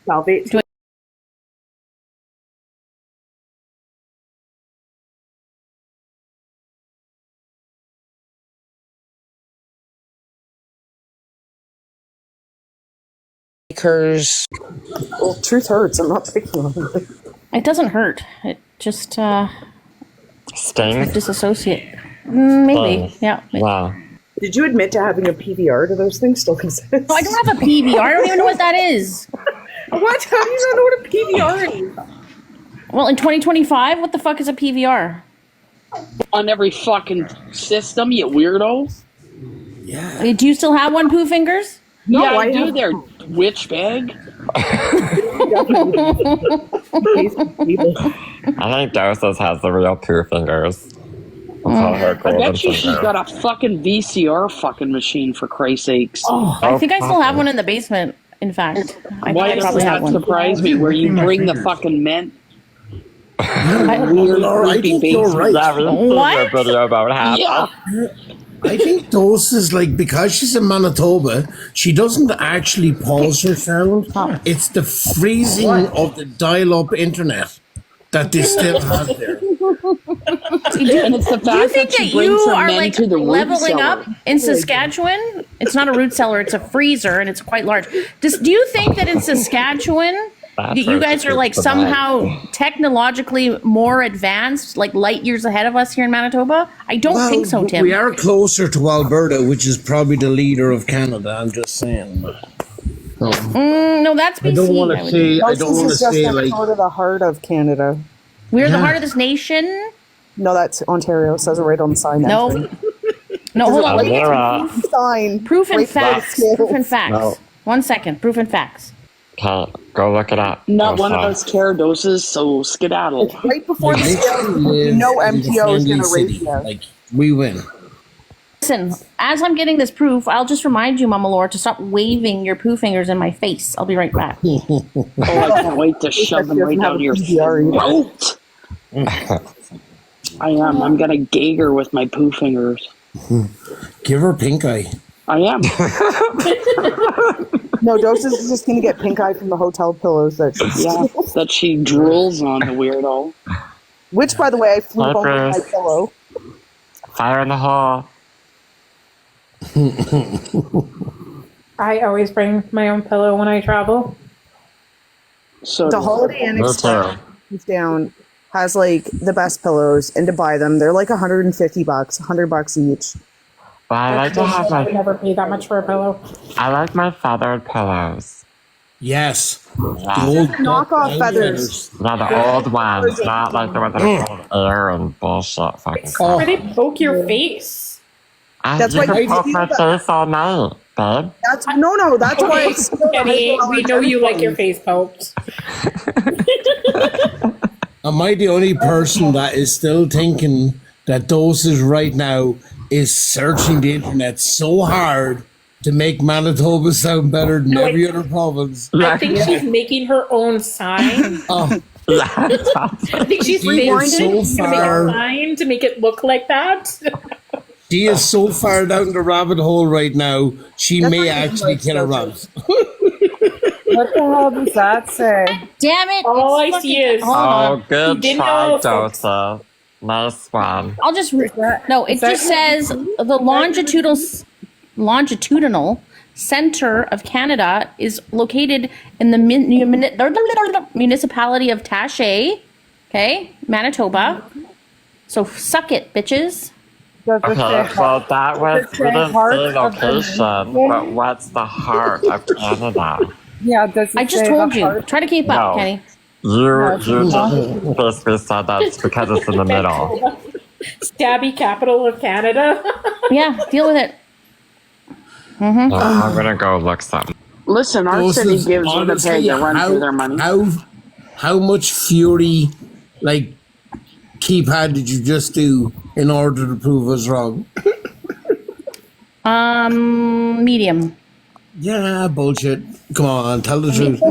Salvate. Hers. Well, truth hurts. I'm not picking on it. It doesn't hurt. It just Stings? disassociate. Maybe. Stings. Yeah. Wow. Did you admit to having a PVR? Do those things still exist? No, I don't have a PVR. I don't even know what that is. What? How do you not know what a PVR is? Well, in 2025, what the fuck is a PVR? On every fucking system, you weirdo. Yeah. Do you still have one, Pooh Fingers? No, Yeah, I do have- there, witch bag. I think Doses has the real Pooh fingers. Her I golden bet you she's finger. got a fucking VCR fucking machine, for Christ's sakes. Oh, I think I still have one in the basement. In fact, I Why think I does probably have that one. surprise me? Where you bring the fucking mint? Well, Laura, I think you're right. Yeah, we see What? your video about half. Yeah. I think Doses, like, because she's in Manitoba, she doesn't actually pause her sound. It's the freezing of the dial-up internet that they still have there. And it's the Do you fact think that that she brings you her are men like to the root leveling cellar. up in Saskatchewan? It's not a root cellar; it's a freezer, and it's quite large. Do you think that in Saskatchewan, That's you guys are like the somehow technologically more advanced, like light years ahead of us here in Manitoba? I don't think so, Tim. We are closer to Alberta, which is probably the leader of Canada. I'm just saying. No, that's BC. I don't want to would say. think. I don't want to say like. sort of the heart of Canada. We're the Yeah. heart of this nation. No, that's Ontario. It says it right on the sign. No, no, hold on. Let me get Laura, Sign. proof and Right by the facts. scale. Proof and facts. No. 1 second. Proof and facts. okay, go look it up. Not one of Doses. those care doses, so skedaddle. Right before the They scale. live You know in the MTO is friendly going to raise city. you. Like, we win. Listen, as I'm getting this proof, I'll just remind you, Mama Laura, to stop waving your poo fingers in my face. I'll be right back. Oh, I can't wait to shove them right down your PVR either. throat. I am. I'm gonna gag her with my poo fingers. Give her pink eye. I am. No, Doses is just going to get pink eye from the hotel pillows that she Yeah, that she drools on, the weirdo. Which, by the way, I flew home with my Bruce. pillow. Fire in the hole. I always bring my own pillow when I travel. So The Holiday Inn Me Express too. down has like the best pillows, and to buy them, they're like $150, $100 each. But I like to have I would my. never pay that much for a pillow. I like my feathered pillows. Yes. Yeah. Old Knockoff feathers. No, the old ones, not like the ones that are full of air and bullshit fucking crap. Where they poke your face. That's You why can you poke do my that. face all night, babe. That's no. That's why. It's Kenny, we know you like your face poked. Am I the only person that is still thinking that Doses right now is searching the internet so hard to make Manitoba sound better than every other province? I think she's making her own sign. Oh, I think she's She making is so to make far. a sign to make it look like that. she is so far down the rabbit hole right now, she That's may not even actually like kill a Doses. rabbit. What the hell does that say? Damn it! All it's I see fucking- is- Hold Oh, on. good didn't try, know, folks. Joseph. Nice one. I'll just no. It that just says the longitudinal center of Canada is located in the municipality of Taché, okay, Manitoba. So suck it, bitches. Okay, well, that was, we didn't say location, but what's the heart of Canada? Yeah, does I just told you. Try to keep up, No. Kenny. You just basically said that it's because it's in the middle. Stabby capital of Canada. Yeah, deal with it. So I'm gonna go look something. listen, our Doses, city gives honestly, Winnipeg a run for their money. How much fury, like, keypad did you just do in order to prove us wrong? Medium. Yeah, bullshit. Come on, tell the truth.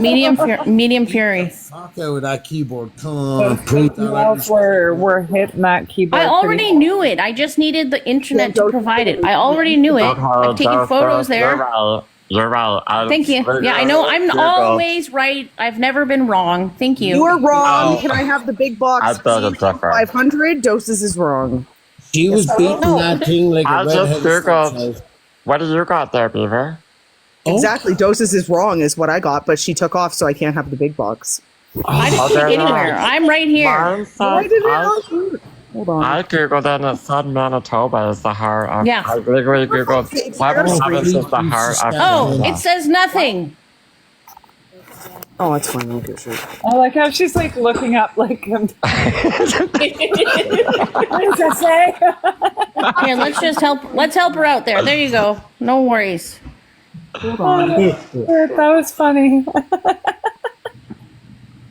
Medium fury. Fuck out with that keyboard. Come on, prove that. we're hitting that keyboard. I already knew it. I just needed the internet to provide it. I already knew it. I've taken Joseph, photos You're there. right. You're right. Thank you. Yeah, I know. I'm always right. I've never been wrong. Thank you. You are wrong. Oh. Can I have the big box? I thought it's different. 500 doses is wrong. She was beating that thing like I a just redheaded Googled. stepchild. What do you got there, Beaver? Oh. Exactly. Doses is wrong is what I got, but she took off, so I can't have the big box. I didn't Oh, click they're anywhere. not. I'm right here. Mine says, Why did it I, not shoot? Hold on. I Googled it and it said Manitoba is the heart of. Yeah. I literally Googled what province is the heart of. Oh, Canada. it says nothing. Oh, it's fine. Okay, sure. I like how she's like looking up, like, what does that say? Here, let's just help. Let's help her out there. There you go. No worries. Hold on. That was funny.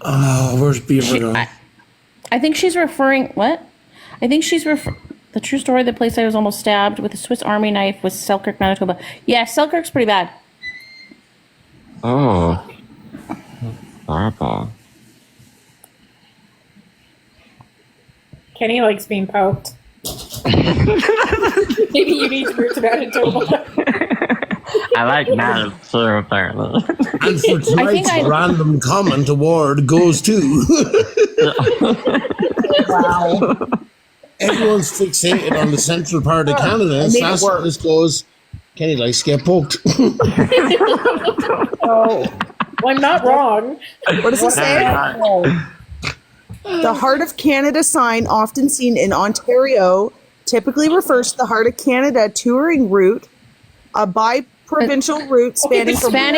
Oh, where's Beaver gone? I think she's referring. What? I think she's the true story. The place I was almost stabbed with a Swiss Army knife was Selkirk, Manitoba. Yeah, Selkirk's pretty bad. Oh. Horrible. Kenny likes being poked. Maybe you need to move to Manitoba. I like knives too, apparently. And for tonight's random comment award goes to. Wow. Everyone's fixated on the central part of Canada. So that's where this goes. Kenny likes to get poked. Oh, well, I'm not wrong. What does it say? The Heart of Canada sign, often seen in Ontario, typically refers to the Heart of Canada touring route, a bi-provincial route spanning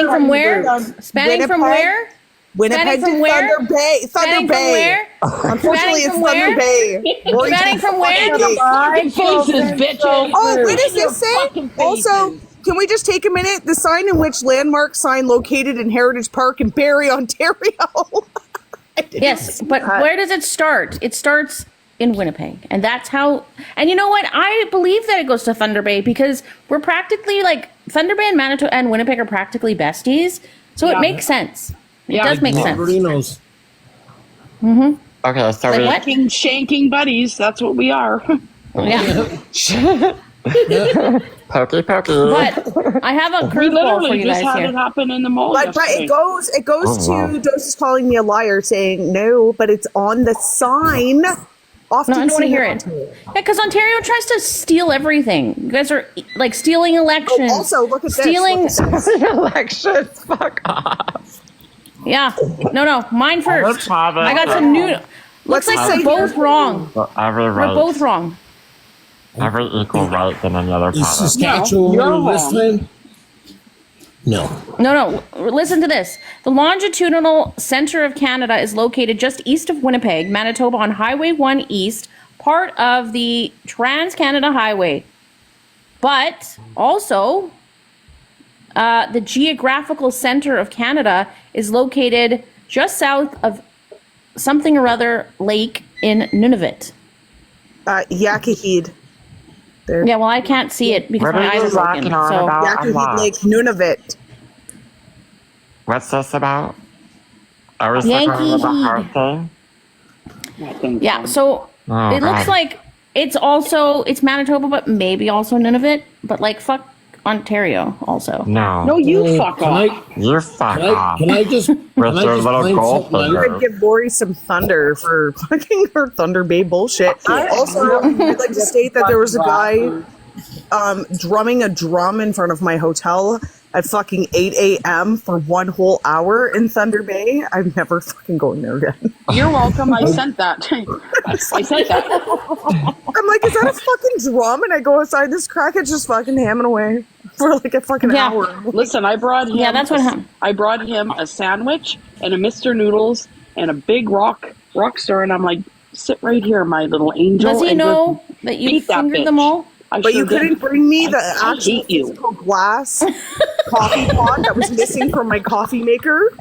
from where? Spanning from where? Winnipeg Spanning from to where? Thunder Bay. Thunder Spanning from Bay. where? Unfortunately, it's Spanning from Thunder where? Bay. Spanning from where? Fucking faces, bitches. Oh, what does this say? Also, can we just take a minute? The sign in which landmark sign located in Heritage Park in Barrie, Ontario. Yes, but where does it start? It starts in Winnipeg, and that's how. And you know what? I believe that it goes to Thunder Bay because we're practically like Thunder Bay and Manitoba and Winnipeg are practically besties, so it makes sense. It does make sense. Merinos. Okay, so Like we. what? Shanking buddies. That's what we are. Yeah, Pokey. but I have a We curveball for literally you just guys had here. it happen in the mall. But yesterday. it goes Oh, wow. to Doses calling me a liar, saying no, but it's on the sign. Often No, I don't want to seen hear in it. Ontario. Yeah, because Ontario tries to steal everything. You guys are like stealing elections. Oh, also, look at this. Stealing. Look at this. Elections, fuck off. Yeah. No. Mine first. province- I got some new. Looks What's it like say we're both here? wrong. Every We're right. both wrong. Every equal right than any other Is province. Saskatchewan you're this wrong. time? No. No. Listen to this. The longitudinal center of Canada is located just east of Winnipeg, Manitoba, on Highway 1 East, part of the Trans-Canada Highway. But also, the geographical center of Canada is located just south of something or other lake in Nunavut. Yakahid. There. Yeah, well, I can't see it because What my are eyes you are broken. talking on So, about? I'm Yakahid lost. Lake, Nunavut. What's this about? Are we Yankee talking about the Heat. heart thing? I think yeah, so Oh, it looks God. like it's Manitoba, but maybe also Nunavut. But like, fuck Ontario also. No. you fuck Can off. I, You fuck can I, off. can I just, can With I your just little point gold something out? finger. I'd give Lori some thunder for fucking her Thunder Bay bullshit. Also, I'd like to state that there was a guy drumming a drum in front of my hotel at fucking 8 a.m. for 1 whole hour in Thunder Bay. I'm never fucking going there again. You're welcome. I sent that. I sent that. I'm like, is that a fucking drum? And I go outside, this crackhead's just fucking hamming away for like a fucking Yeah. hour. Listen, I brought him. Yeah, that's what happened. I brought him a sandwich and a Mr. Noodles and a big rockstar, and I'm like, sit right here, my little angel. Does he and know that you beat that fingered bitch. them all? I But sure you couldn't did. bring me the I actual hate you. physical glass coffee pot that was missing from my coffee maker.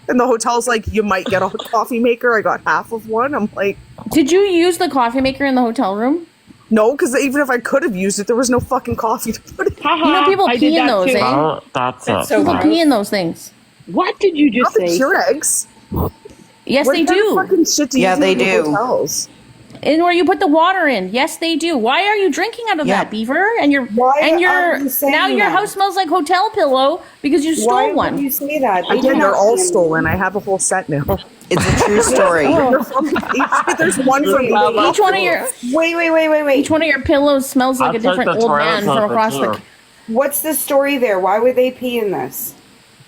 And the hotel's like, you might get a coffee maker. I got half of one. I'm like, Did you use the coffee maker in the hotel room? no, because even if I could have used it, there was no fucking coffee to put in. Haha, You know people I pee did in that those, too. eh? Oh, that's it. so People gross. pee in those things. What did you just Not the say? Keurigs. Yes, What they kind of do. fucking shit do you Yeah, do they in the do. hotels? And where you put the water in. Yes, they do. Why are you drinking out of Yeah. that, Beaver? And you're Why and are your you saying now your that? house smells like hotel pillow because you Why stole would one. you say that? I They did. not They're all steal stolen. I have a whole set now. It's a true story. There's one for me. Each one of your Wait. each one of your pillows smells like I'll a take different the old toilet man from paper, across too. the. What's the story there? Why would they pee in this?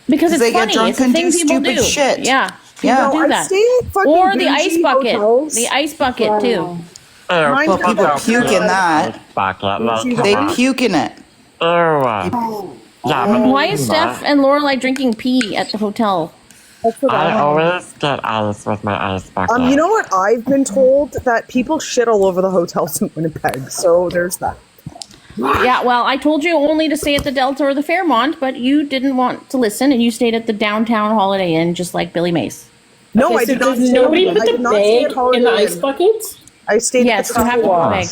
Because it's They get funny. drunk It's a and thing do people stupid do. shit. Yeah. Yeah. People do I that. stay at fucking Or the ice bougie bucket. hotels. The ice bucket too. Well, people puke in that. They puke in it. Yeah, but Why is Steph and Lorelai drinking pee at the hotel? I always get ice with my ice bucket. You know what? I've been told that people shit all over the hotels in Winnipeg. So there's that. Yeah, well, I told you only to stay at the Delta or the Fairmont, but you didn't want to listen, and you stayed at the downtown Holiday Inn, just like Billy Mace. No, Okay, I so did not. does stay nobody at- put I the did not stay bag at Holiday in the Inn. ice bucket? I stayed Yes, at you the have to put the bag.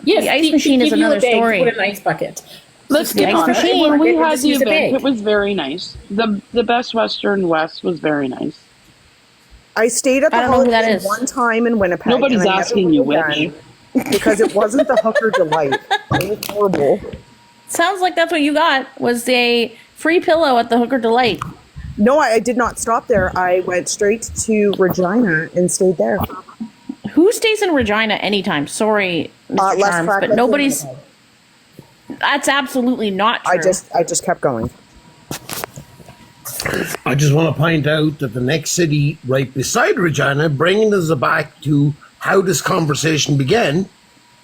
Yes, The ice they machine is give you a another bag to story. Put in an ice bucket. Let's The get ice on it. machine. We Just had the use a event. bag. It was very nice. The Best Western West was very nice. I stayed at the I don't know who Holiday that Inn is. one time in Winnipeg. Nobody's and I never asking went you again which. because it wasn't the Hooker Delight. It was horrible. Sounds like that's what you got, was a free pillow at the Hooker Delight. No, I did not stop there. I went straight to Regina and stayed there. Who stays in Regina anytime? Sorry, Mr. Les Charms, Crackheads but in nobody's... Winnipeg. That's absolutely not true. I just kept going. I just want to point out that the next city right beside Regina, bringing us back to how this conversation began,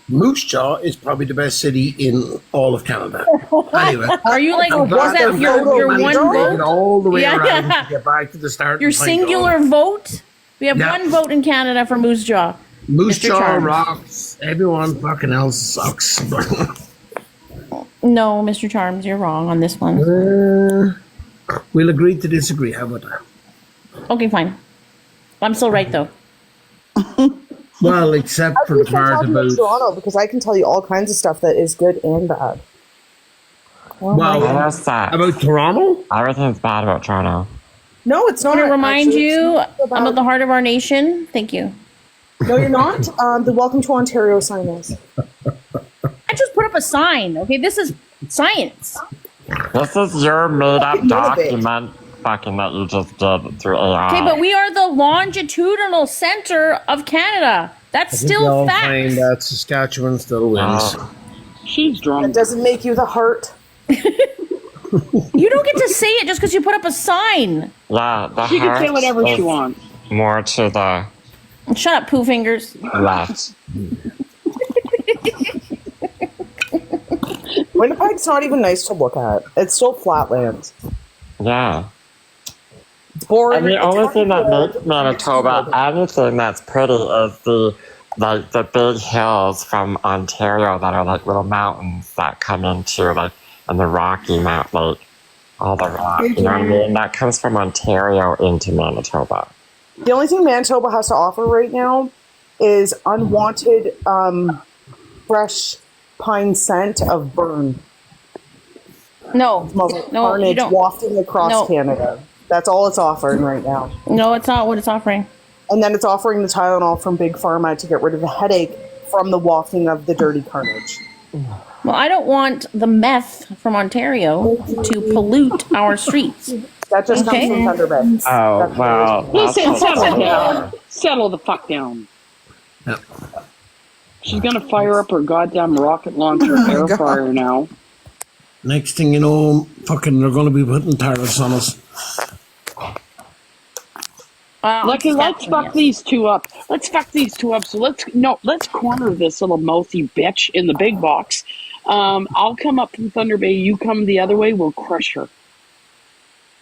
Moose Jaw is probably the best city in all of Canada. Anyway, Are you like, I'm was glad that I'm your glad one we made it vote? all the way Yeah. around to get back to the start. Your and find singular out. vote? We have Yeah. one vote in Canada for Moose Jaw. Moose Mr. Jaw Charms. rocks. Everyone fucking else sucks. No, Mr. Charms, you're wrong on this one. We'll agree to disagree. How about that? Okay, fine. I'm still right, though. Well, except for the part talking about about. Toronto because I can tell you all kinds of stuff that is good and bad. Well, What's that? about Toronto? Everything's bad about Toronto. No, it's not. I want to remind actually. you It's not I'm at the heart of our nation. Thank you. No, you're not. The Welcome to Ontario sign is. I just put up a sign, okay? This is science. This is your made-up Fucking none of it. document fucking that you just did through AI. Okay, but we are the longitudinal center of Canada. That's still They'll fact. find that Saskatchewan still wins. Oh. She's That drunk. doesn't make you the heart. You don't get to say it just because you put up a sign. Yeah, the She can say heart whatever she is wants. more to the Shut up, poo fingers. left. Winnipeg's not even nice to look at. It's still flatlands. Yeah. It's boring. And the It's only not thing that good. makes Manitoba anything that's pretty is the big hills from Ontario that are like little mountains that come into like and the Rocky Mount, like all the rock. You know what I mean? That comes from Ontario into Manitoba. The only thing Manitoba has to offer right now is unwanted fresh pine scent of burn. No, Smells like no, you carnage don't. wafting across No. Canada. That's all it's offering right now. No, it's not what it's offering. And then it's offering the Tylenol from Big Pharma to get rid of the headache from the wafting of the dirty carnage. Well, I don't want the meth from Ontario to pollute our streets. That just Okay. comes from Thunder Bay. Oh, That's well. Listen, that's settle down. Settle the fuck down. Yeah. She's gonna fire up her goddamn rocket launcher air fryer now. Next thing you know, fucking, they're going to be putting tariffs on us. Lucky, let's fuck yes. these two up. Let's fuck these two up. So let's corner this little mouthy bitch in the big box. I'll come up from Thunder Bay. You come the other way. We'll crush her.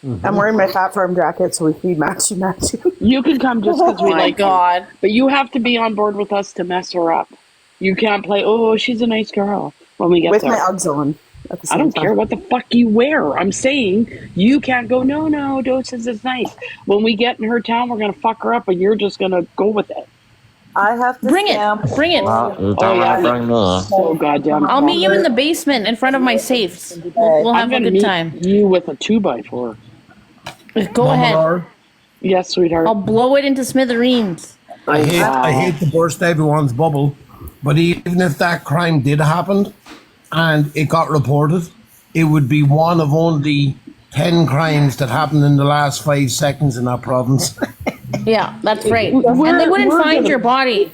I'm wearing my Fat Farm jacket so we can match you. You can come just because we Oh my like you. God. But you have to be on board with us to mess her up. You can't play, oh, she's a nice girl when we get With there. my Uggs on. At the I same don't time. care what the fuck you wear. I'm saying you can't go, no, Doses is nice. When we get in her town, we're going to fuck her up and you're just going to go with it. I have to Bring it. stamp. Bring it. Well, you don't Oh, yeah. want to bring me. So goddamn. I'll meet you in the basement in front of my safes. We'll I'm have a going to good meet time. you with a 2x4. Go ahead. Mama, Yes, sweetheart. I'll blow it into smithereens. I hate to burst everyone's bubble, but even if that crime did happen and it got reported, it would be one of only 10 crimes that happened in the last 5 seconds in that province. Yeah, that's right. And they wouldn't find your body.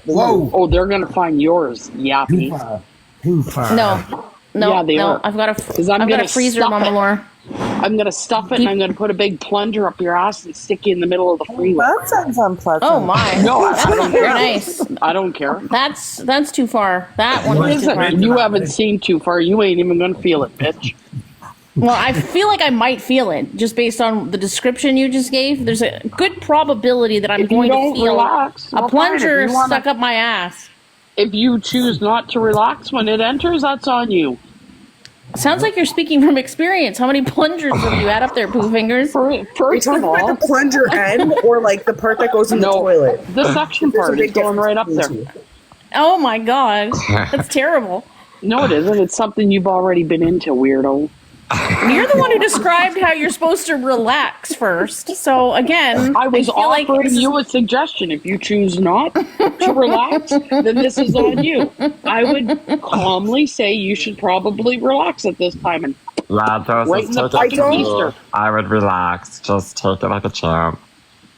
Whoa! Oh, they're gonna find yours, Too yappy. far. Too far. No, Yeah, they are. I've got I'm a gonna freezer, stuff Mama it. Laura. I'm gonna stuff it and I'm gonna put a big plunger up your ass and stick you in the middle of the freeway. That sounds unpleasant. Oh my. No, I That's don't not care. very nice. I don't care. That's too far. That one was too far. Listen, you haven't seen too far. You ain't even gonna feel it, bitch. Well, I feel like I might feel it just based on the description you just gave. There's a good probability that I'm If you going to don't feel relax, a well, fine. plunger If you wanna- stuck up my ass. If you choose not to relax when it enters, that's on you. Sounds like you're speaking from experience. How many plungers have you had up there, Pooh Fingers? Are you First talking of about all, the plunger end or like the part that goes in the no, toilet? the suction There's a part is big going difference right up there. between the two. Oh my god, that's terrible. No, it isn't. It's something you've already been into, weirdo. You're the one who described how you're supposed to relax first. So again, I was feel like offering this is- you a suggestion. If you choose not to relax, then this is on you. I would calmly say you should probably relax at this time. And Yeah, those Right is in the take it fucking easy. keister. I would relax. Just take it like a champ.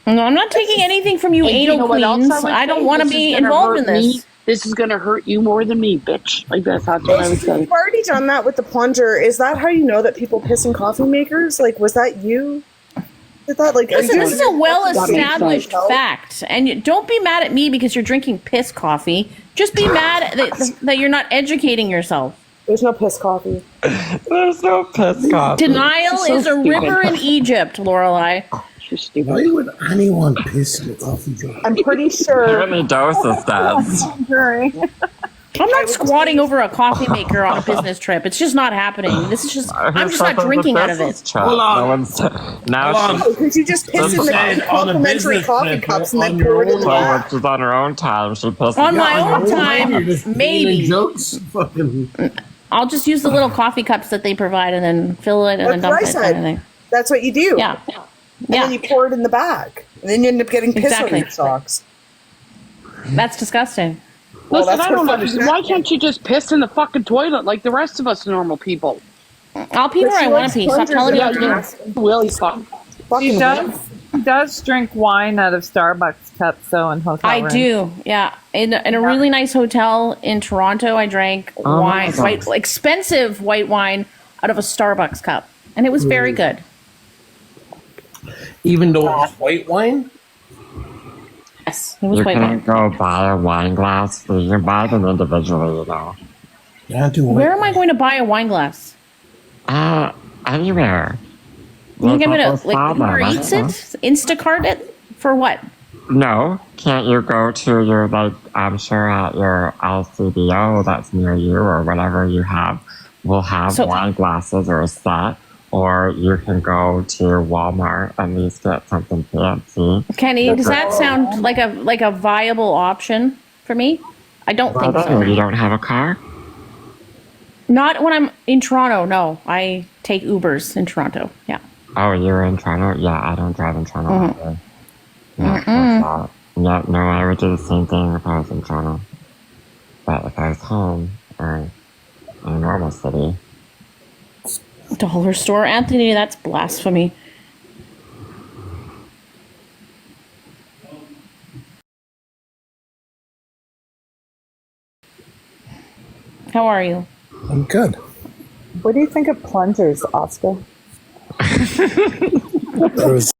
No, I'm not taking anything from you, And anal you know what else queens. would I don't say? want to This is be gonna involved in hurt me. this. This is going to hurt you more than me, bitch. Like that's what I would say. You've already done that with the plunger. Is that how you know that people piss in coffee makers? Like, was that you? Did that like? Listen, this is a well-established sense. fact, and don't be mad at me because you're drinking piss coffee. Just be mad that you're not educating yourself. There's no piss coffee. There's no piss coffee. Denial So is a stupid. river in Egypt, Lorelai. You're stupid. Why would anyone piss in a coffee jar? I'm pretty How sure. many doses does? I'm not squatting over a coffee maker on a business trip. It's just not happening. This is just I'm just not drinking out of it. Hold on. No one's, now Hold she's on. Could you just piss in the Said on a complimentary business coffee trip, cups and on then your pour it in the own so when back? she's on her own time, she pisses. On my Yeah, own you're time, just maybe. making jokes. Fucking. I'll just use the little coffee cups that they provide and then fill it and then That's dump what I it said. kind of thing. That's what you do. Yeah. And Yeah. then you pour it in the bag. And then you end up getting piss Exactly. on your socks. That's disgusting. Well, Listen, that's I don't what know. fucking Why happened. can't you just piss in the fucking toilet like the rest of us normal people? I'll pee where I want to pee. Stop telling me what to do. Will you fuck? She does drink wine out of Starbucks cups, though, in hotel I rooms. do, yeah. In a really nice hotel in Toronto, I drank wine, expensive white wine out of a Starbucks cup, and it was very good. Even though it's white wine? Yes, it was You white can't wine. go buy a wine glass. You can buy them individually, you know. Yeah, do white. Where am I going to buy a wine glass? Anywhere. You think I'm Look gonna up a like Starbucks, Uber I Eats don't know. it, Instacart it for what? No, can't you go to your, like, I'm sure at your LCBO that's near you or whatever you have, will have So- wine glasses or a set, or you can go to Walmart and at least get something fancy. Kenny, does that sound like a viable option for me? I don't think You so. don't have a car? Not when I'm in Toronto. No, I take Ubers in Toronto. Yeah. Oh, you're in Toronto? Yeah, I don't drive in Toronto either. Yeah, that's that. Yeah, no, I would do the same thing if I was in Toronto. But if I was home or in a normal city, Dollar store, Anthony. That's blasphemy. How are you? I'm good. What do you think of plungers, Oscar? There was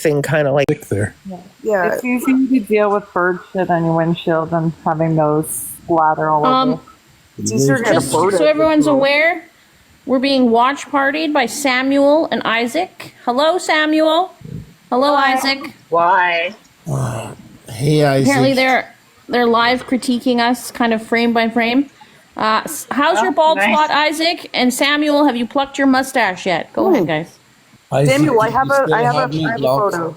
thing kind of like there. Yeah. It's easier to deal with bird shit on your windshield than having those splatter all over. It's easier to get a Just bird. so everyone's aware, we're being watch partied by Samuel and Isaac. Hello, Samuel. Hello, Isaac. Why? Hey, Isaac. Apparently they're live critiquing us kind of frame by frame. How's your bald nice. spot, Isaac? And Samuel, have you plucked your mustache yet? Go ahead, guys. Isaac, Samuel, I you have still a me blocked? photo.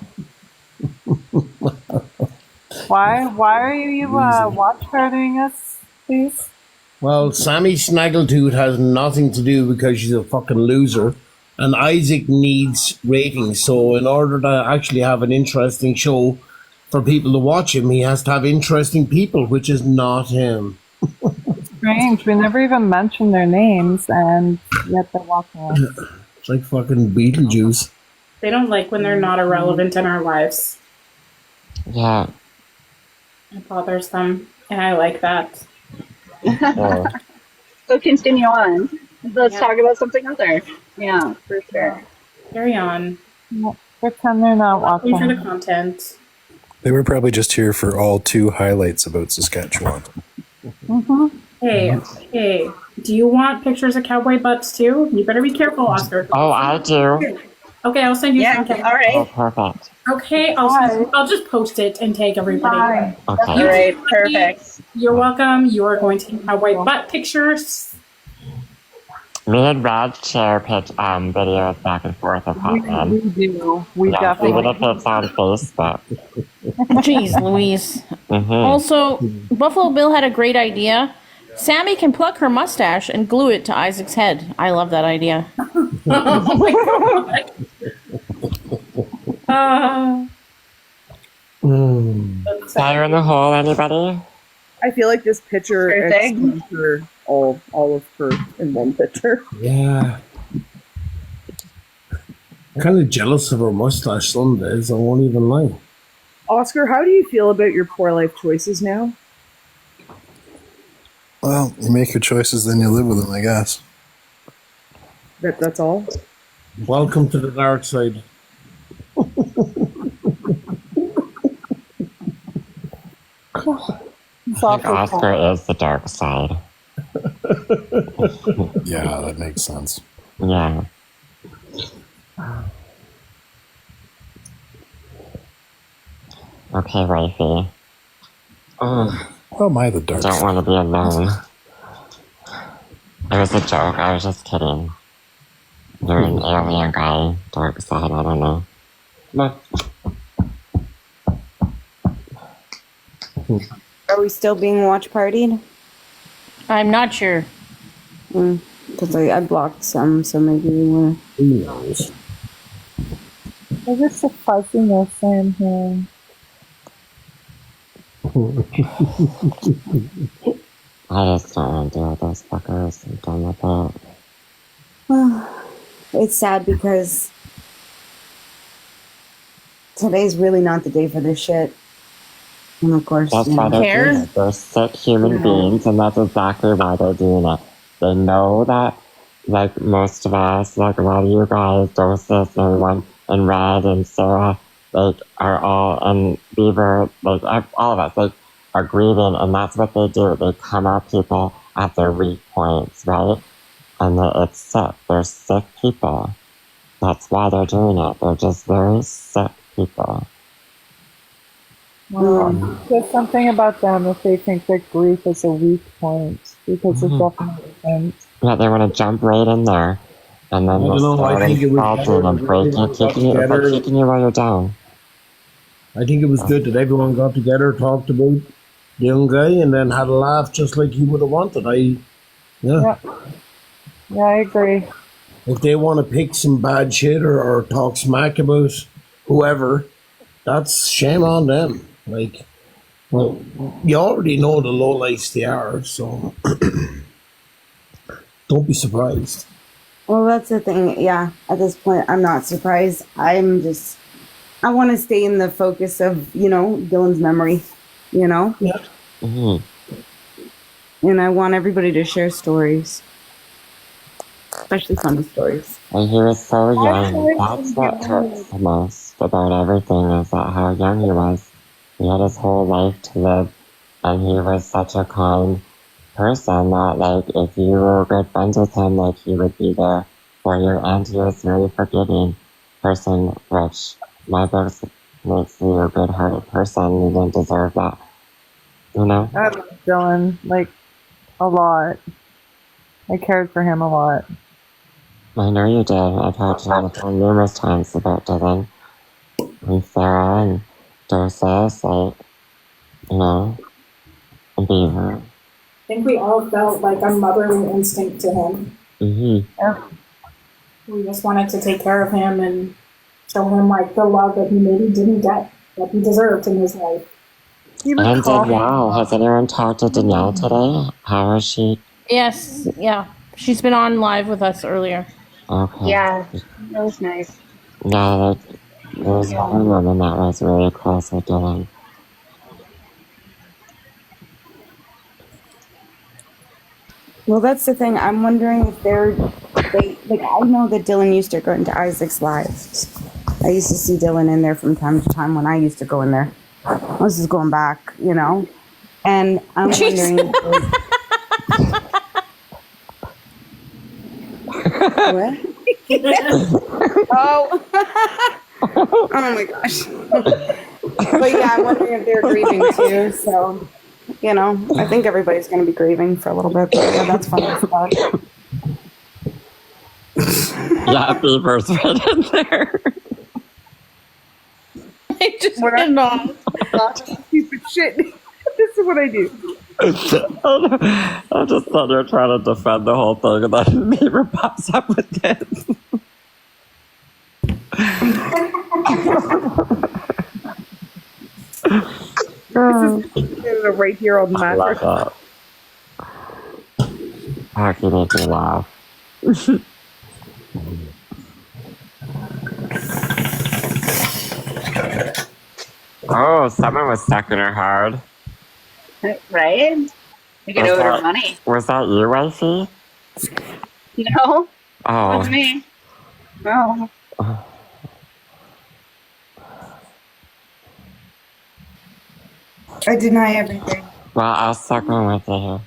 Why are you watch partying us, please? Well, Sammy Snaggletooth has nothing to do because she's a fucking loser. And Isaac needs ratings. So in order to actually have an interesting show for people to watch him, he has to have interesting people, which is not him. Strange. We never even mentioned their names, and yet they're watching us. It's like fucking Beetlejuice. They don't like when they're not irrelevant in our lives. Yeah. It bothers them, and I like that. So continue on. Let's talk about something other. Yeah, for sure. Carry on. Pretend they're not Wait for the watching. content. They were probably just here for all 2 highlights about Saskatchewan. Hey, do you want pictures of cowboy butts too? You better be careful, Oscar. Oh, I do. Okay, I'll send you some. All right. Oh, perfect. Okay, I'll just post it and tag everybody. Bye. All Okay. right. Perfect. You're welcome. You are going to get cowboy butt pictures. Me and Rod share videos back and forth of Hot We Men. do. We Yeah, definitely. even if it's on Facebook. Jeez Louise. Mm-hmm. Also, Buffalo Bill had a great idea. Sammy can pluck her mustache and glue it to Isaac's head. I love that idea. Oh my god. Fire in the hole, anybody? I feel like this picture Sure thing. explains her all of her in one picture. Yeah. I'm kind of jealous of her mustache some days, I won't even lie. Oscar, how do you feel about your poor life choices now? Well, you make your choices, then you live with them, I guess. That's all? Welcome to the dark side. I think Oscar is the dark side. Yeah, that makes sense. Yeah. Okay, Rafi. Oh, How am I the dark don't side? want to be alone. It was a joke. I was just kidding. You're an alien guy. Dark side. I don't know. But Are we still being watch partied? I'm not sure. Because I blocked some, so maybe we want to. Who knows? There's just a fuzziness in here. I just don't want to deal with those fuckers. I'm done with that. It's sad because today's really not the day for this shit. And of course, That's you why know, they're doing it. They're sick human beings, and that's exactly why they're doing it. They know that, like, most of us, like a lot of you guys, Dosis, and everyone, and Red, and Sarah, like, are all, and Beaver, like, all of us, like, are grieving, and that's what they do. They come at people at their weak points, right? And it's sick. They're sick people. That's why they're doing it. They're just very sick people. There's something about them if they think that grief is a weak point, because it definitely isn't. Yeah, they want to jump right in there, and then I don't they'll know, I start think it was insulting better and that breaking, everyone got kicking you, it's like together. kicking you while you're down. I think it was good that everyone got together, talked about the young guy, and then had a laugh just like he would have wanted. Yeah, I agree. If they want to pick some bad shit or talk smack about whoever, that's shame on them. Like, well, you already know the low lights they are, so don't be surprised. well, that's the thing. Yeah, at this point, I'm not surprised. I want to stay in the focus of, you know, Dylan's memory, you know? Yeah. Mm-hmm. And I want everybody to share stories, especially funny stories. And he was so young. That's what hurts the most. about everything is that how young he was. He had his whole life to live, and he was such a kind person that, like, if you were good friends with him, like, he would be there for you, and he was a very forgiving person, which my books makes you a good-hearted person. You didn't deserve that, you know? I love Dylan, like, a lot. I cared for him a lot. I know you did. I've heard you on the phone numerous times about Dylan and Sarah and Joseph, like, you know, and Beaver. I think we all felt like a motherly instinct to him. Mm-hmm. We just wanted to take care of him and show him like the love that he maybe didn't get, that he deserved in his life. And Danielle, has anyone talked to Danielle today? How is she? Yes, yeah. She's been on live with us earlier. Okay. Yeah, that was nice. Yeah, there was one woman that was really close with Dylan. Well, that's the thing. I'm wondering if like, I know that Dylan used to go into Isaac's lives. I used to see Dylan in there from time to time when I used to go in there. This is going back, you know? And I'm wondering what? Oh. Oh my gosh. But yeah, I'm wondering if they're grieving too, so... You know, I think everybody's going to be grieving for a little bit, but yeah, that's fun. Yeah, Beaver's right in there. I just When I'm stupid shit. This is what I do. I'm just sitting there trying to defend the whole thing, and then Beaver pops up with this. This is right here on the mattress. How can you make me laugh? Oh, someone was sucking her hard. Right? You get owed her money. Was that you, Wifey? No. Oh. It was me. No. I deny everything. Well, I'll suck one with you here.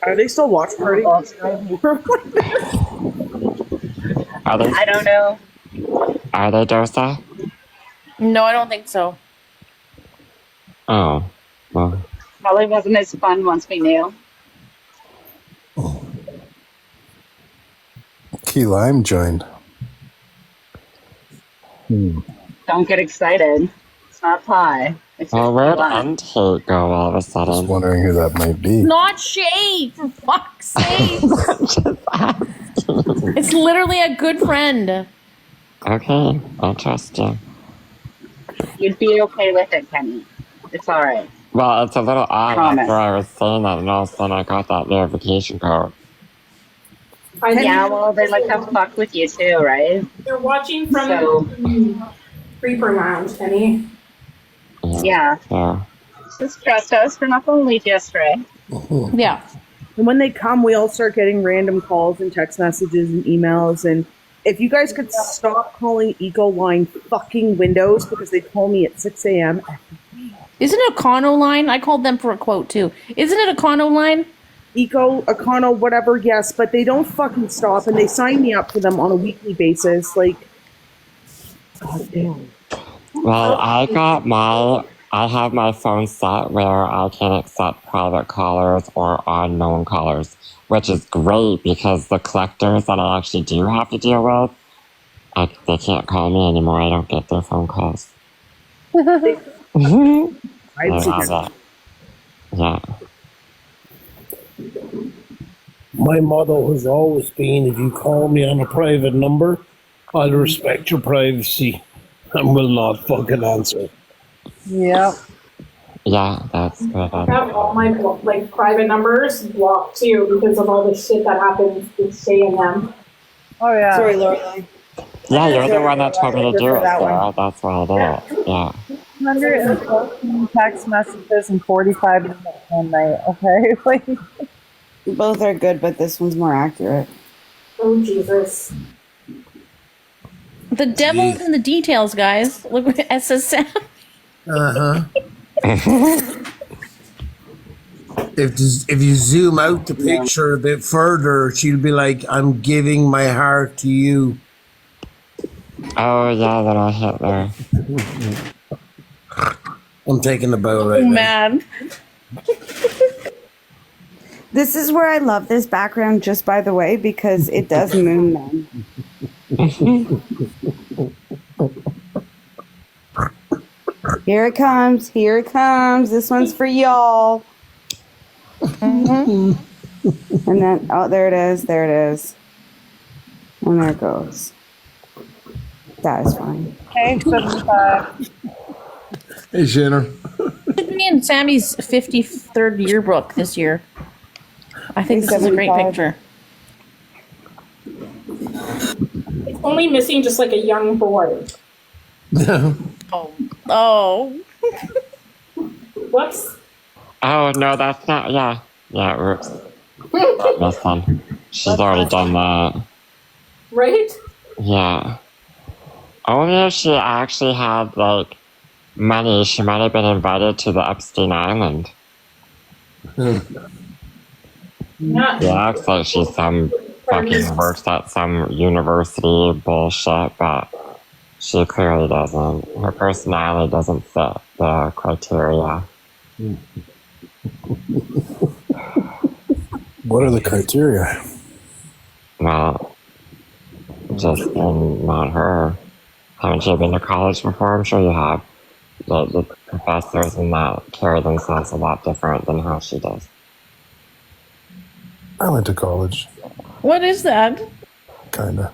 Are they still watch party? Are they? I don't know. Are they, Dosa? No, I don't think so. Oh, well. Probably wasn't as fun once we knew. Key Lime joined. Don't get excited. It's not pie. It's Oh, just where'd fun. Untate go all of a Just sudden? wondering who that might be. Not shade, for fuck's sake. It's literally a good friend. Okay, I'll trust you. You'd be okay with it, Kenny. It's all right. Well, it's a little odd Promise. after I was saying that, and all of a sudden I got that verification code. Yeah, well, they like have fuck with you too, right? They're watching from So- the Reaper Lounge, Kenny. Yeah. So, Just trust us. We're not going to leave you astray. Yeah. And when they come, we all start getting random calls and text messages and emails. And if you guys could stop calling Ecoline fucking Windows because they call me at 6 a.m. Isn't it Econo line? I called them for a quote too. Isn't it Econo line? Econo, whatever, yes, but they don't fucking stop and they sign me up for them on a weekly basis. Like, God damn. well, I have my phone set where I can accept private callers or unknown callers, which is great because the collectors that I actually do have to deal with, they can't call me anymore. I don't get their phone calls. I love it. Yeah. My motto has always been, if you call me on a private number, I'll respect your privacy and will not fucking answer. Yeah. Yeah, that's good. I have all my like private numbers blocked too because of all the shit that happens to stay in them. Oh yeah. Sorry, Lorelai. Yeah, you're the one that told me to do it, that one. Sarah. That's why I did it. Yeah. 114 text messages and 45 minutes one night. Okay. Like, Both are good, but this one's more accurate. Oh, Jesus. The devil's in the details, guys. Look what it says, Sam. Uh-huh. If you zoom out the picture a bit further, she'll be like, I'm giving my heart to you. Oh, yeah, that I hit there. I'm taking the bow right Oh, now. man. This is where I love this background, just by the way, because it does moon men. Here it comes. Here it comes. This one's for y'all. And then, oh, there it is. There it is. And there it goes. That is fine. Okay, 75. Hey, Shannon. Me and Sammy's 53rd yearbook this year. I think this is a great 75. picture. It's only missing just like a young boy. Oh. Whoops. Oh, no, that's not, yeah. Yeah, whoops. This one. She's already done that. Right? Yeah. Only if she actually had, like, money, she might have been invited to the Epstein Island. Not Yeah, looks like she's some fucking works at some university bullshit, but she clearly doesn't. Her personality doesn't fit the criteria. What are the criteria? Well, just not her. Haven't you been to college before? I'm sure you have. The professors and that carry themselves a lot different than how she does. I went to college, What is that? kinda.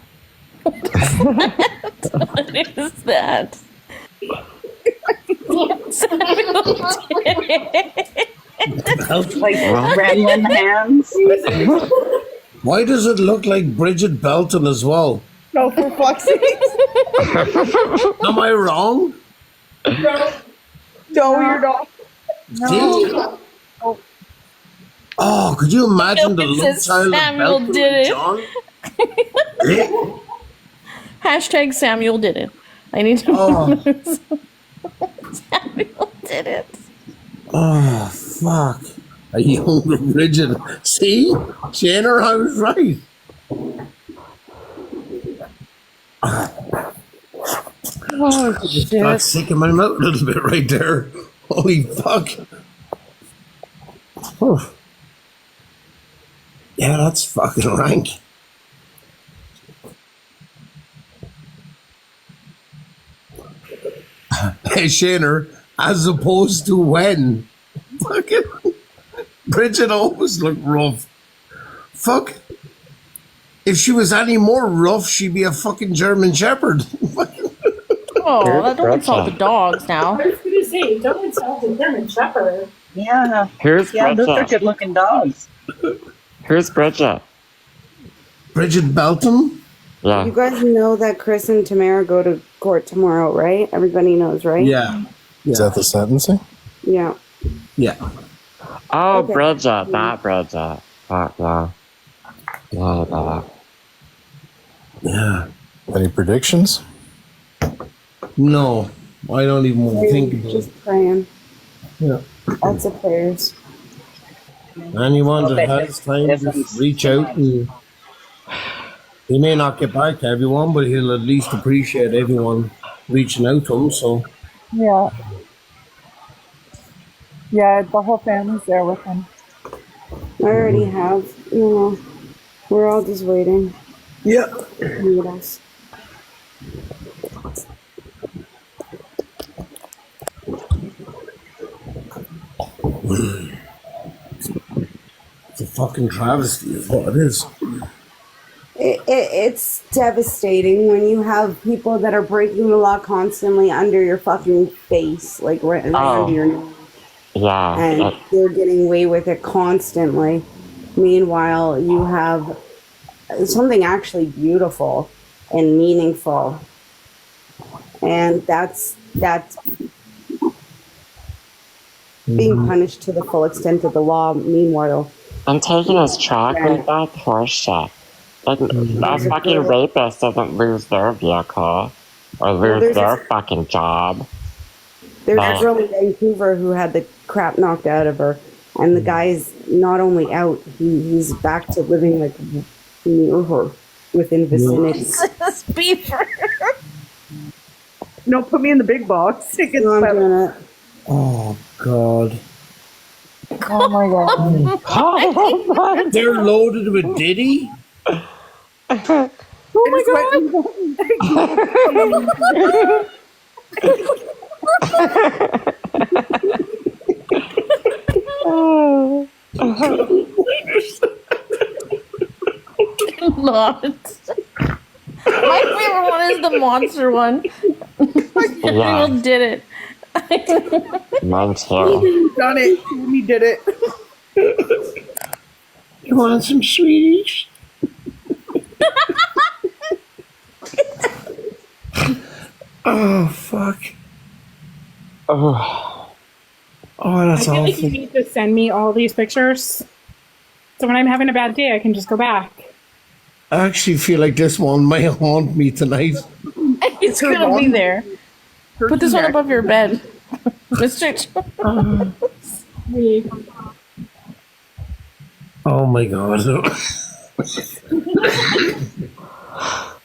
What is that? Like gremlin hands. Why does it look like Bridget Belton as well? No, for fuck's sake. Am I wrong? No, you're not. See? Oh, could you imagine the It love says child of Samuel Belton did and it. John? Hashtag Samuel did it. I need to Oh. Samuel did it. Oh, fuck. A younger Bridget. See? Jenner, I was right. Oh, Got sick in my mouth a little bit right there. Holy fuck. Oh. Yeah, that's fucking rank. Hey, Shanner, as opposed to when? Fucking Bridget always looked rough. Fuck. If she was any more rough, she'd be a fucking German Shepherd. Oh, don't insult the dogs now. I was going to say, don't insult the German Shepherd. Yeah. Here's Yeah, those are Bridget. good looking dogs. Here's Bridget. Bridget Belton? Yeah. You guys know that Chris and Tamara go to court tomorrow, right? Everybody knows, right? Yeah. Is that the sentencing? Yeah. Yeah. Oh, Okay. Bridget, that Bridget. Fuck yeah. Yeah. Yeah. Any predictions? No, I don't even want to think about it. Just praying. Yeah. Lots of prayers. Anyone that has time, just reach out and he may not get back to everyone, but he'll at least appreciate everyone reaching out to him. So Yeah. Yeah, the whole family's there with him. I already have, we're all just waiting. yeah, Need us. it's a fucking travesty, is what it is. It's devastating when you have people that are breaking the law constantly under your fucking face, like right under your nose, Yeah. and they're getting away with it constantly. Meanwhile, you have something actually beautiful and meaningful, and that's being punished to the full extent of the law. Meanwhile, I'm taking his track with that horse shit. Like, a fucking rapist doesn't lose their vehicle or lose there's their fucking job. There's But- a girl in Vancouver who had the crap knocked out of her, and the guy's not only out, he's back to living like near her, within vicinity. This beaver. No, put me in the big box. It gets No, I'm better. doing it. Oh God. Oh my god. They're loaded with Diddy? Oh my Not. My favorite one is the monster one. Yeah. People did it. Mine too. god. Done it. We did it. You want some sweeties? Oh, fuck. Oh, that's I feel like you awful. need to send me all these pictures. So when I'm having a bad day, I can just go back. I actually feel like this one may haunt me tonight. It's gonna be there. Put this one above your bed, Mr. We- Oh my God.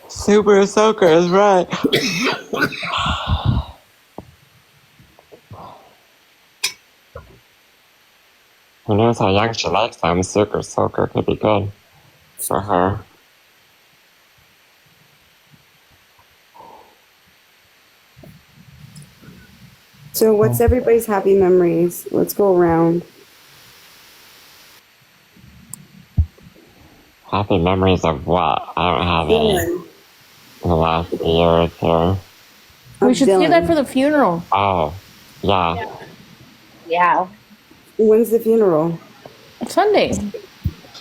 Super Soaker is right. Who knows how young she likes them? Super Soaker could be good for her. So, what's everybody's happy memories? Let's go around. Happy memories of what? I don't have any in the last year or two. We should save that for the funeral. Oh, yeah. Yeah. When's the funeral? Sunday.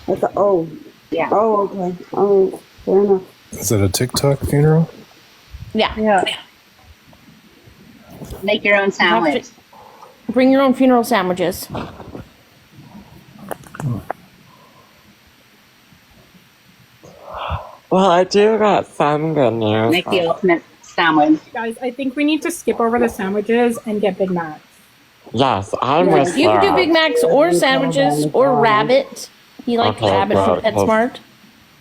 Yeah. Oh, okay. Oh, fair enough. Is it a TikTok funeral? Yeah. Yeah. Make your own sandwich. Bring your own funeral sandwiches. Well, I do got some good news. Make the ultimate sandwich. Guys, I think we need to skip over the sandwiches and get Big Macs. Yes, I'm with You can do Sarah. Big Macs or sandwiches or rabbit. He likes Okay, rabbit well, from PetSmart.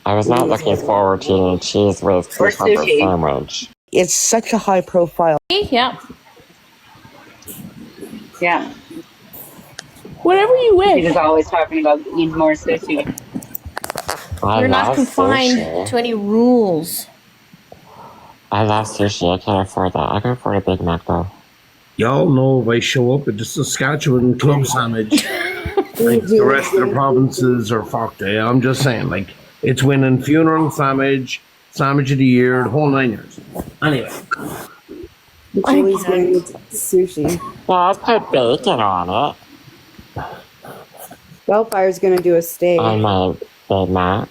I was not looking forward to eating cheese with Or cucumber sushi. sandwich. It's such a high profile. Yeah. Yeah. Whatever you She wish. was always talking about eating more sushi. I You're not love confined sushi. to any rules. I love sushi. I can't afford that. I can afford a Big Mac though. Y'all know if I show up at the Saskatchewan club sandwich, like the rest of the provinces are fucked. I'm just saying, like, it's winning funeral sandwich, sandwich of the year, the whole 9 years. Anyway, Julie's getting sushi. Well, I'll put bacon on it. Bellfire's gonna do a steak. On my Big Mac.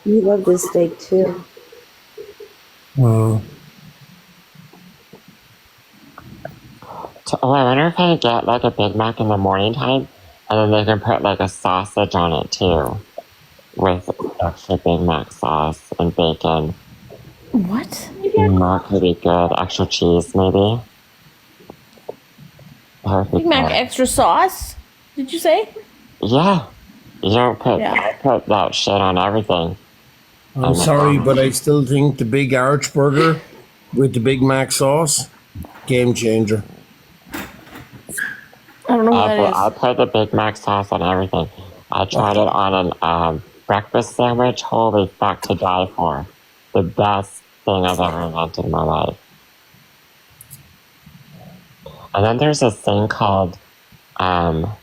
You love this steak too. well, Oh, I wonder if I get like a Big Mac in the morning time, and then they can put like a sausage on it too, with extra Big Mac sauce and bacon. What? That could be good. Extra cheese, maybe. That would be Big Mac good. extra sauce? Did you say? Yeah. You don't put, Yeah. I put that shit on everything. I'm sorry, but I still think the big arch burger with the Big Mac sauce, game changer. I don't know what that I is. put the Big Mac sauce on everything. I tried it on an breakfast sandwich. Holy fuck, to die for. The best thing I've ever invented in my life. And then there's this thing called, oh,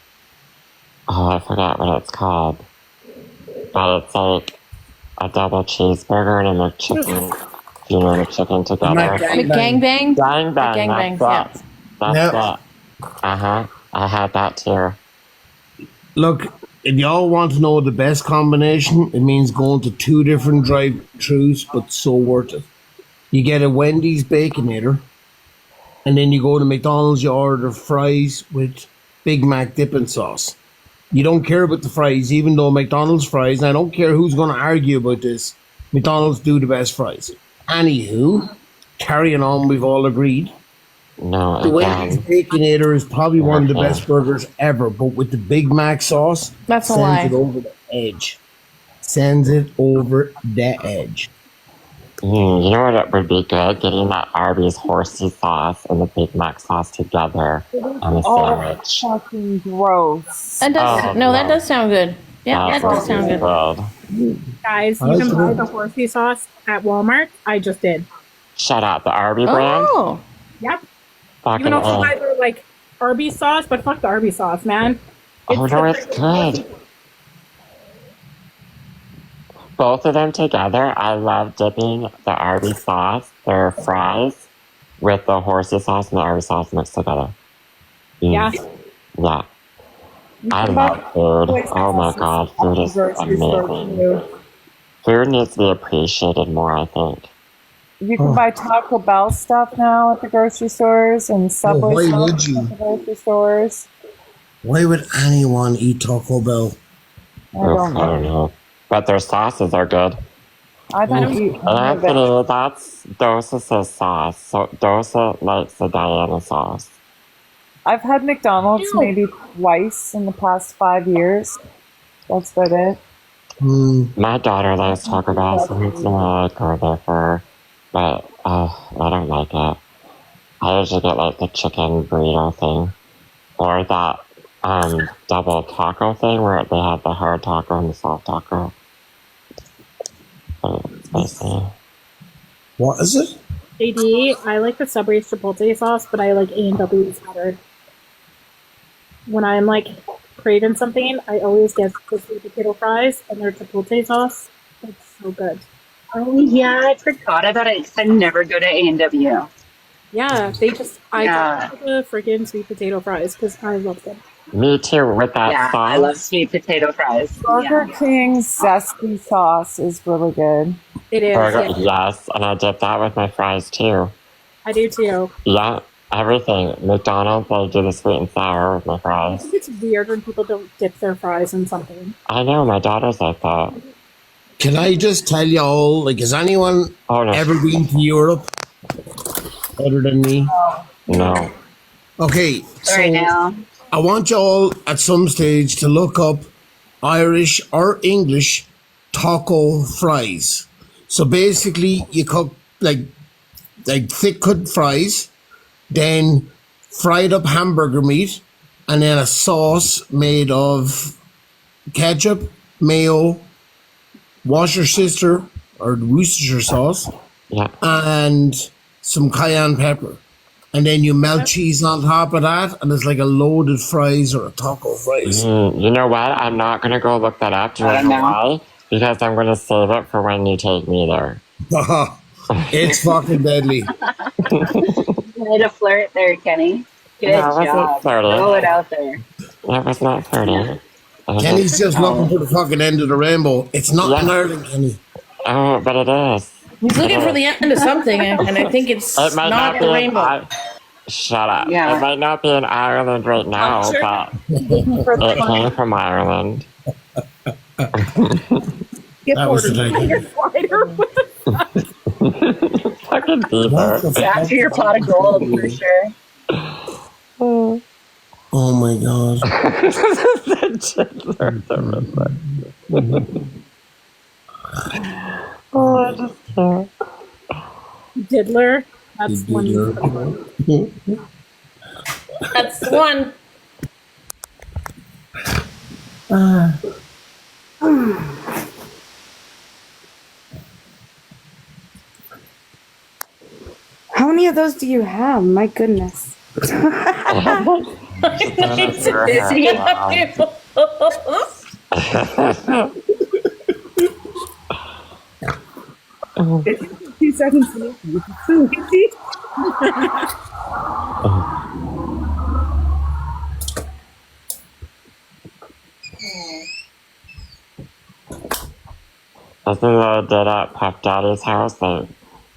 I forgot what it's called. But it's like a double cheeseburger and a McChicken. You know, the chicken together. McGangbang? Gang bang. McGangbang, That's it. That's Yeah. it. Uh-huh. I had that too. Look, if y'all want to know the best combination, it means going to 2 different drive-thrus, but so worth it. You get a Wendy's Baconator, and then you go to McDonald's, you order fries with Big Mac dipping sauce. You don't care about the fries, even though McDonald's fries, and I don't care who's going to argue about this, McDonald's do the best fries. Anywho, carrying on, we've all agreed. No, The Wendy's Baconator is probably one of the best burgers ever, but with the Big Mac sauce, That's a sends lie. it over the edge. Sends it over the edge. You know what would be good? Getting that Arby's horsey sauce and the Big Mac sauce together on a sandwich. Fucking gross. That does Oh, no, that no. does sound good. Yeah, that does sound good. Guys, you That's can buy good. the horsey sauce at Walmart. I just did. Shut up, the Arby brand? Oh, Yep. You Fucking can also A. buy their like Arby's sauce, but fuck the Arby's sauce, man. Oh no, it's good. Both of them together, I love dipping the Arby's sauce, their fries, with the horsey sauce and the Arby's sauce mixed together. Yeah. Yeah. I can love buy food. choice Oh my sauces god, at food the is grocery store, amazing. too. Food needs to be appreciated more, I think. You can buy Taco Bell stuff now at the grocery stores and Subway why stuff would you? at the grocery stores. Why would anyone eat Taco Bell? I don't I don't know. know. But their sauces are good. I don't eat And any of it. actually, that's Dosa's sauce. So Dosa likes the Diana sauce. I've had McDonald's maybe twice in the past 5 years. That's about it. My daughter likes Taco Bell, so once in a while I go there for her. But I don't like it. I usually get like the chicken burrito thing. Or that double taco thing where they have the hard taco and the soft taco. It's spicy. What is it? JD, I like the Subway's Chipotle sauce, but I like A&W's better. When I'm like craving something, I always get the sweet potato fries and their Chipotle sauce. It's so good. Oh yeah, I forgot about it because I never go to A&W. Yeah, they just I Yeah. got the freaking sweet potato fries because I love them. Me too, with that Yeah, sauce. I love sweet potato fries. Burger King's zesty sauce is really good. It is. Burger, Yeah, yes, and I dip that with my fries too. I do too. Yeah, everything. McDonald's, I do the sweet and sour with my I fries. think it's weird when people don't dip their fries in something. I know, my daughter's like that. Can I just tell y'all, like, has anyone Oh no. ever been to Europe other than me? No. Okay, Sorry so now. I want y'all at some stage to look up Irish or English taco fries. So basically, you cook like thick cut fries, then fried up hamburger meat, and then a sauce made of ketchup, mayo, Worcestershire or Worcestershire sauce, Yeah. and some cayenne pepper. And then you melt cheese on top of that, and it's like a loaded fries or a taco fries. You know what? I'm not gonna go look that up. Do you I know know. why? Because I'm gonna save it for when you take me there. It's fucking deadly. Way to flirt there, Kenny. Good No, I wasn't job. flirting. Throw it out there. That was not flirting. Kenny's just looking for the fucking end of the rainbow. It's not in Yeah. Ireland, Kenny. Oh, but it is. he's looking for the end of something, and I think it's It might not not the be rainbow. Shut up. Yeah. It might not be in Ireland right now, sure. but it came from Ireland. That was the idea. Fucking What beaver. the fuck? After your pot of gold, for sure. Oh my god. Oh, I just can't. Diddler. That's one. That's the one. How many of those do you have? My goodness. It took 2 seconds to make it. I think I did at Pop Daddy's house. They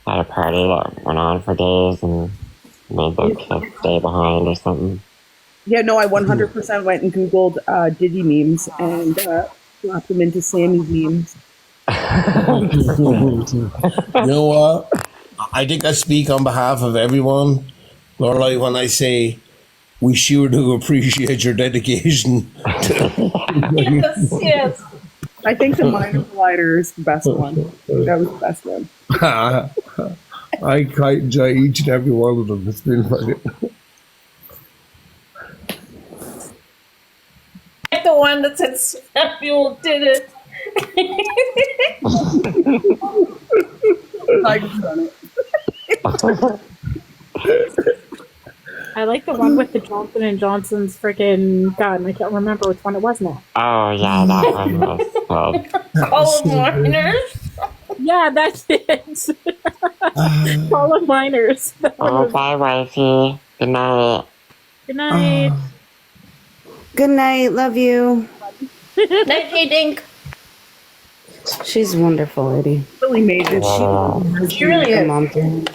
had a party that went on for days and made the kids stay behind or something. Yeah, no, I 100% went and Googled Diddy memes and slapped them into Sammy memes. You know what? I think I speak on behalf of everyone, Lorelai, when I say we sure do appreciate your dedication. Yes. I think the minor collider is the best one. That was the best one. I quite enjoy each and every one of them. It's been funny. Like the one that said Samuel did it. I've done it. I like the one with the Johnson and Johnson's freaking gun. I can't remember which one it was now. Oh, yeah, that one was All miners. Yeah, that's it. All of miners. Oh, bye, wifey. Good night. Good night. Good night. Love you. Night, hey, Dink. She's wonderful, lady. Really made it. She really is. Mom did.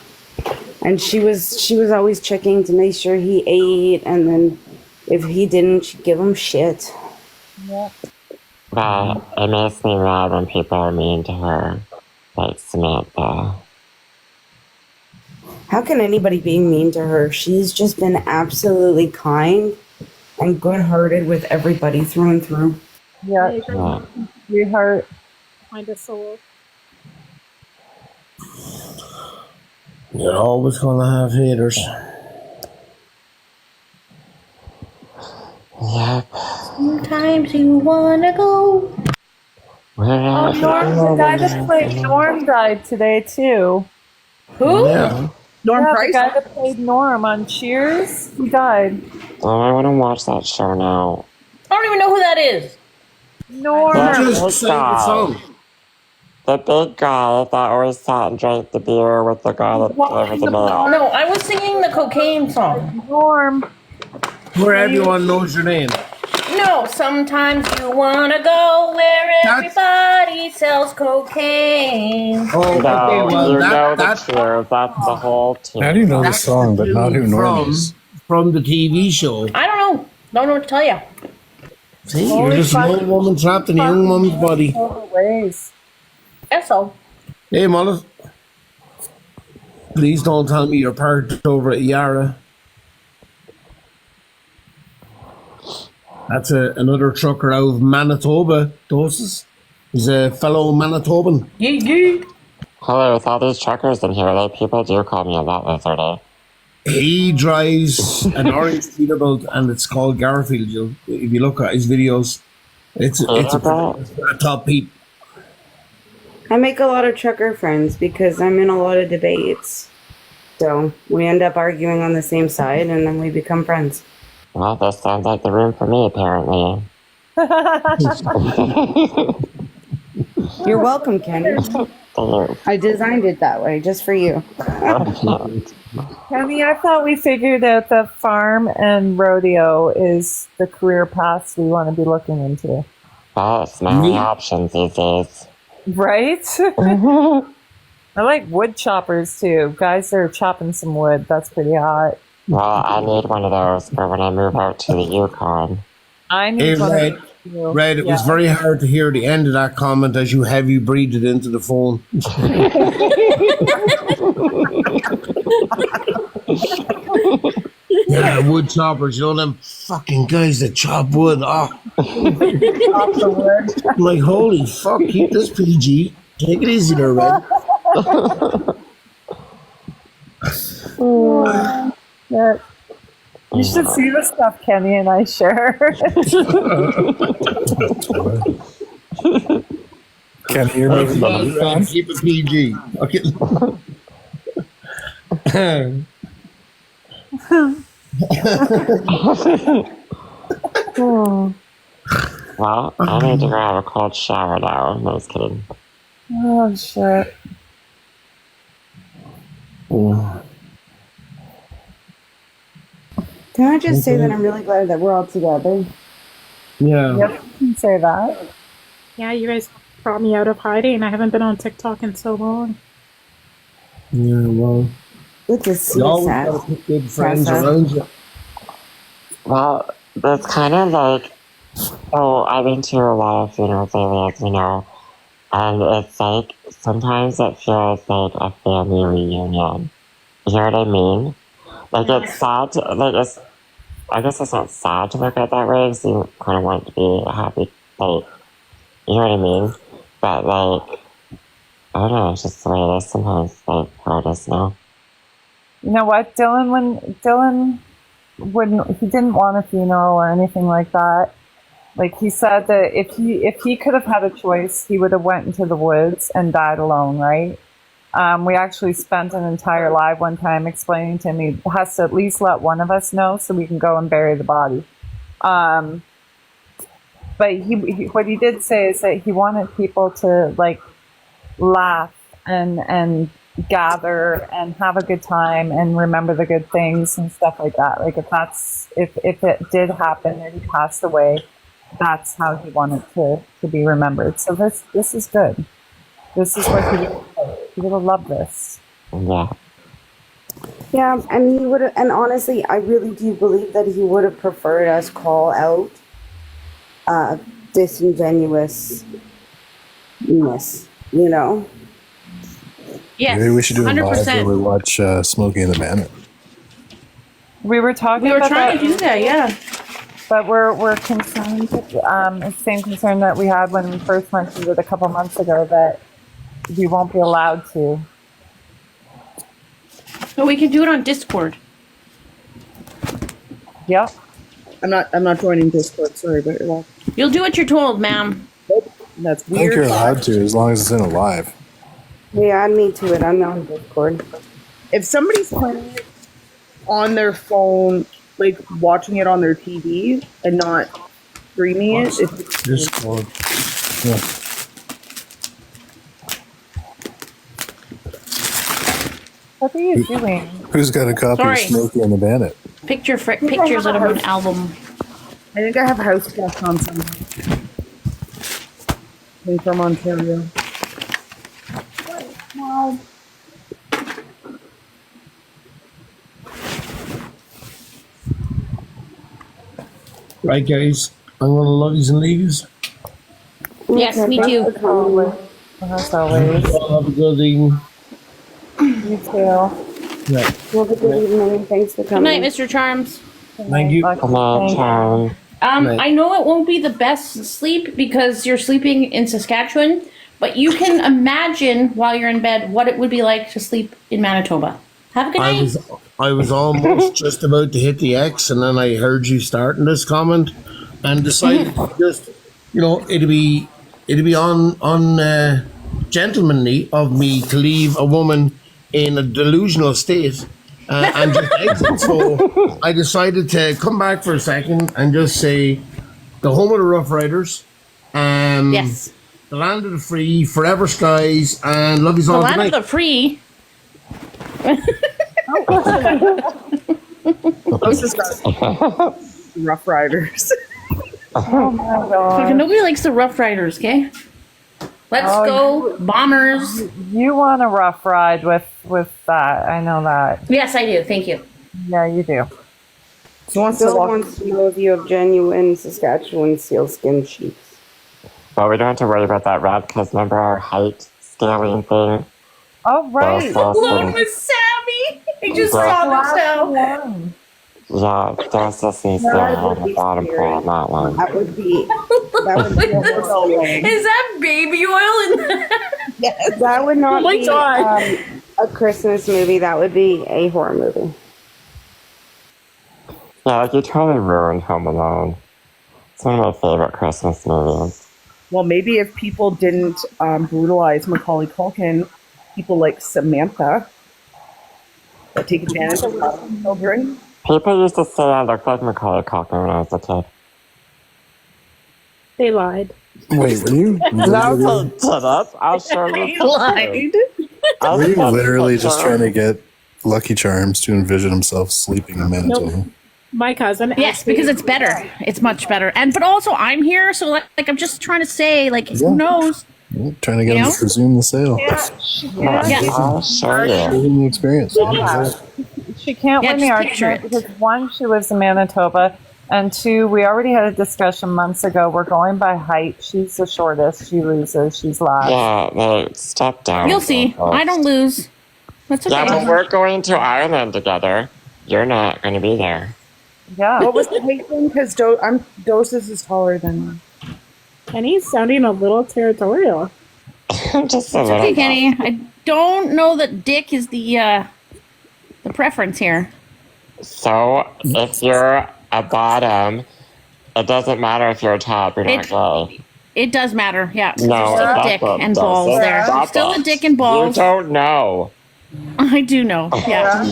And she was always checking to make sure he ate, and then if he didn't, she'd give him shit. Yeah. But it makes me mad when people are mean to her. Like Samantha. How can anybody be mean to her? She's just been absolutely kind and good-hearted with everybody through and through. Yeah. Sweetheart. Find a soul. You're always gonna have haters. Yep. Sometimes you wanna go. Oh, Norm, the guy that played Norm died today too. Who? Yeah. Norm Yeah, Price. the guy that played Norm on Cheers, he died. Oh, I want to watch that show now. I don't even know who that is. Norm. Just sang the song. The big guy that always sat and drank the beer with the guy that delivered the mail. No, I was singing the cocaine song. Norm. Where everyone knows your name. No, sometimes you wanna go where everybody sells cocaine. Oh, okay, No, well, you know the that cheers. That's the whole team. How do you know the song, but not who Norm is? from the TV show. I don't know. Don't know what to tell you. See, you're just an old woman trapped in a young woman's body. Ways. Guess so. Hey, Mullet. Please don't tell me you're parked over at Yara. That's another trucker out of Manitoba, Doses. He's a fellow Manitoban. Hello, with all these truckers in here, like, people do call me a lot lizardy. He drives an orange Peterbilt, and it's called Garfield. If you look at his videos, it's a top peep. I make a lot of trucker friends because I'm in a lot of debates. So we end up arguing on the same side, and then we become friends. Well, this sounds like the room for me, apparently. You're welcome, Kenny. I designed it that way just for you. Kenny, I thought we figured out that farm and rodeo is the career paths we want to be looking into. Well, it's my only options these days. Right? I like wood choppers too. Guys that are chopping some wood. That's pretty hot. Well, I need one of those for when I move out to the Yukon. I Hey, need one Red, of those too. Red, it was very hard to hear the end of that comment as you heavy breathed into the phone. Yeah, wood choppers, you know them fucking guys that chop wood. Oh. I'm like, holy fuck, keep this PG. Take it easy there, Red. Yeah. You should see the stuff Kenny and I share. Can't hear me. Red, keep it PG. Well, I need to go have a cold shower now. No, just kidding. Oh, shit. Can I just say that I'm really glad that we're all together? Yeah. Yep, you can say that. Yeah, you guys brought me out of hiding. I haven't been on TikTok in so long. Yeah, well. Good to see You you, always Seth. gotta pick good friends Sasa. around you. Well, that's kind of like, oh, I've been to a lot of funerals lately, as you know, and it's like, sometimes it feels like a family reunion. You know what I mean? Like, it's sad to, like, I guess it's not sad to look at it that way, because you kind of want it to be a happy, like, you know what I mean? But, like, I don't know, it's just the way it is sometimes, like, how it is now. You know what, Dylan he didn't want a funeral or anything like that. Like, he said that if he could have had a choice, he would have went into the woods and died alone, right? We actually spent an entire live one time explaining to him he has to at least let one of us know so we can go and bury the body. But what he did say is that he wanted people to, like, laugh and gather and have a good time and remember the good things and stuff like that. Like, if it did happen and he passed away, that's how he wanted to be remembered. So this is good. This is what he would have loved this. Yeah. Yeah, and he would have, and honestly, I really do believe that he would have preferred us call out disingenuousness, you know? Yes, Maybe we should do a live 100%. where we watch Smokey and the Bandit. We were talking. We were about trying to do that, yeah. But we're concerned. It's the same concern that we had when we first mentioned it a couple months ago, that we won't be allowed to. So we can do it on Discord. Yep. I'm not joining Discord. Sorry, but you're welcome. You'll do what you're told, ma'am. That's I think weird. you're allowed to, as long as it's in a live. Yeah, add me to it. I'm on Discord. If somebody's playing it on their phone, like watching it on their TV and not streaming it, it's Discord. Yeah. What are you doing? Who's got a copy Sorry. of Smokey and the Bandit? Pictures of an album. I think I have house guests on somewhere. I'm from Ontario. Right, guys. I'm gonna love yous and leave yous. Yes, me too. As always. Have a good evening. You too. Yeah. Have a good evening. Thanks for Good coming. night, Mr. Charms. Thank you. Come on, Charlie. Right. I know it won't be the best sleep because you're sleeping in Saskatchewan, but you can imagine while you're in bed what it would be like to sleep in Manitoba. Have a good night. I was almost just about to hit the X, and then I heard you starting this comment, and decided to just, you know, it'd be gentlemanly of me to leave a woman in a delusional state and just exit. So I decided to come back for a second and just say, the home of the Rough Riders, Yes. the land of the free, forever skies, and love yous The all land tonight. of the free. Rough Riders. Oh my god. Fucking nobody likes the Rough Riders, okay? Let's Oh, go, Bombers. You want a rough ride with that. I know that. Yes, I do. Thank you. Yeah, you do. He wants to Bill walk. wants to know if you have genuine Saskatchewan sealskin sheets. But we don't have to worry about that, Rob, because remember our height scaling thing? Oh, right. Look, Miss Sammy. I just saw this now. Yeah, there's this new scaling on the bottom part on that one. That would be a horror movie. Is that baby oil in that? That would not Oh my be God. a Christmas movie. That would be a horror movie. Yeah, like you totally ruined Home Alone. It's one of my favorite Christmas movies. Well, maybe if people didn't brutalize Macaulay Culkin, people like Samantha that take advantage of children. People used to say I looked like Macaulay Culkin when I was a kid. They lied. Wait, were you? Shut up. I'll show you. They lied. Were you literally just trying to get Lucky Charms to envision himself sleeping in Manitoba? My cousin. Yes, because it's better. It's much better. But also I'm here, so like I'm just trying to say, like, Yeah. who knows? Trying to get You him know? to presume the sale. Yes. I'll show you. Give him the experience. She can't Yeah, win the just picture argument it. because one, she lives in Manitoba, And 2, we already had a discussion months ago. We're going by height. She's the shortest. She loses. She's last. Yeah, like, step down. You'll see. I don't lose. That's okay. Yeah, but we're going to Ireland together. You're not going to be there. Yeah. What was the height thing? Because Doses is taller than me. Kenny's sounding a little territorial. Just a It's little. okay, Kenny. I don't know that Dick is the preference here. So, if you're a bottom, it doesn't matter if you're a top. You're not gay. It does matter, yeah. No, There's still a dick and balls there. Stop Still it. a dick and balls. You don't know. I do know, yeah.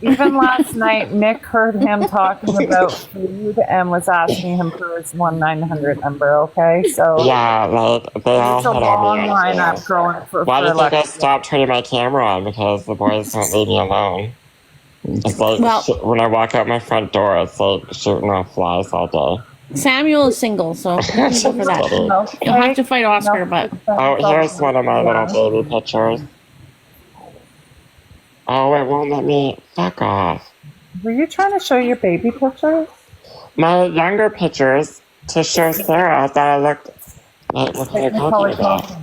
Even last night, Nick heard him talking about food and was asking him for his 1-900 number, okay? So Yeah, like, they all it's a hit long on me. lineup going for Why do you think I election. stopped turning my camera on? Because the boys won't leave me alone. It's like Well- when I walk out my front door, it's like shooting off flies all day. Samuel is single, so go for that. Okay. You'll have to fight Oscar, but Oh, here's one of my little baby pictures. Oh, it won't let me. Fuck off. Were you trying to show your baby pictures? My younger pictures to show Sarah that I looked like, what kind of Macaulay company Culkin.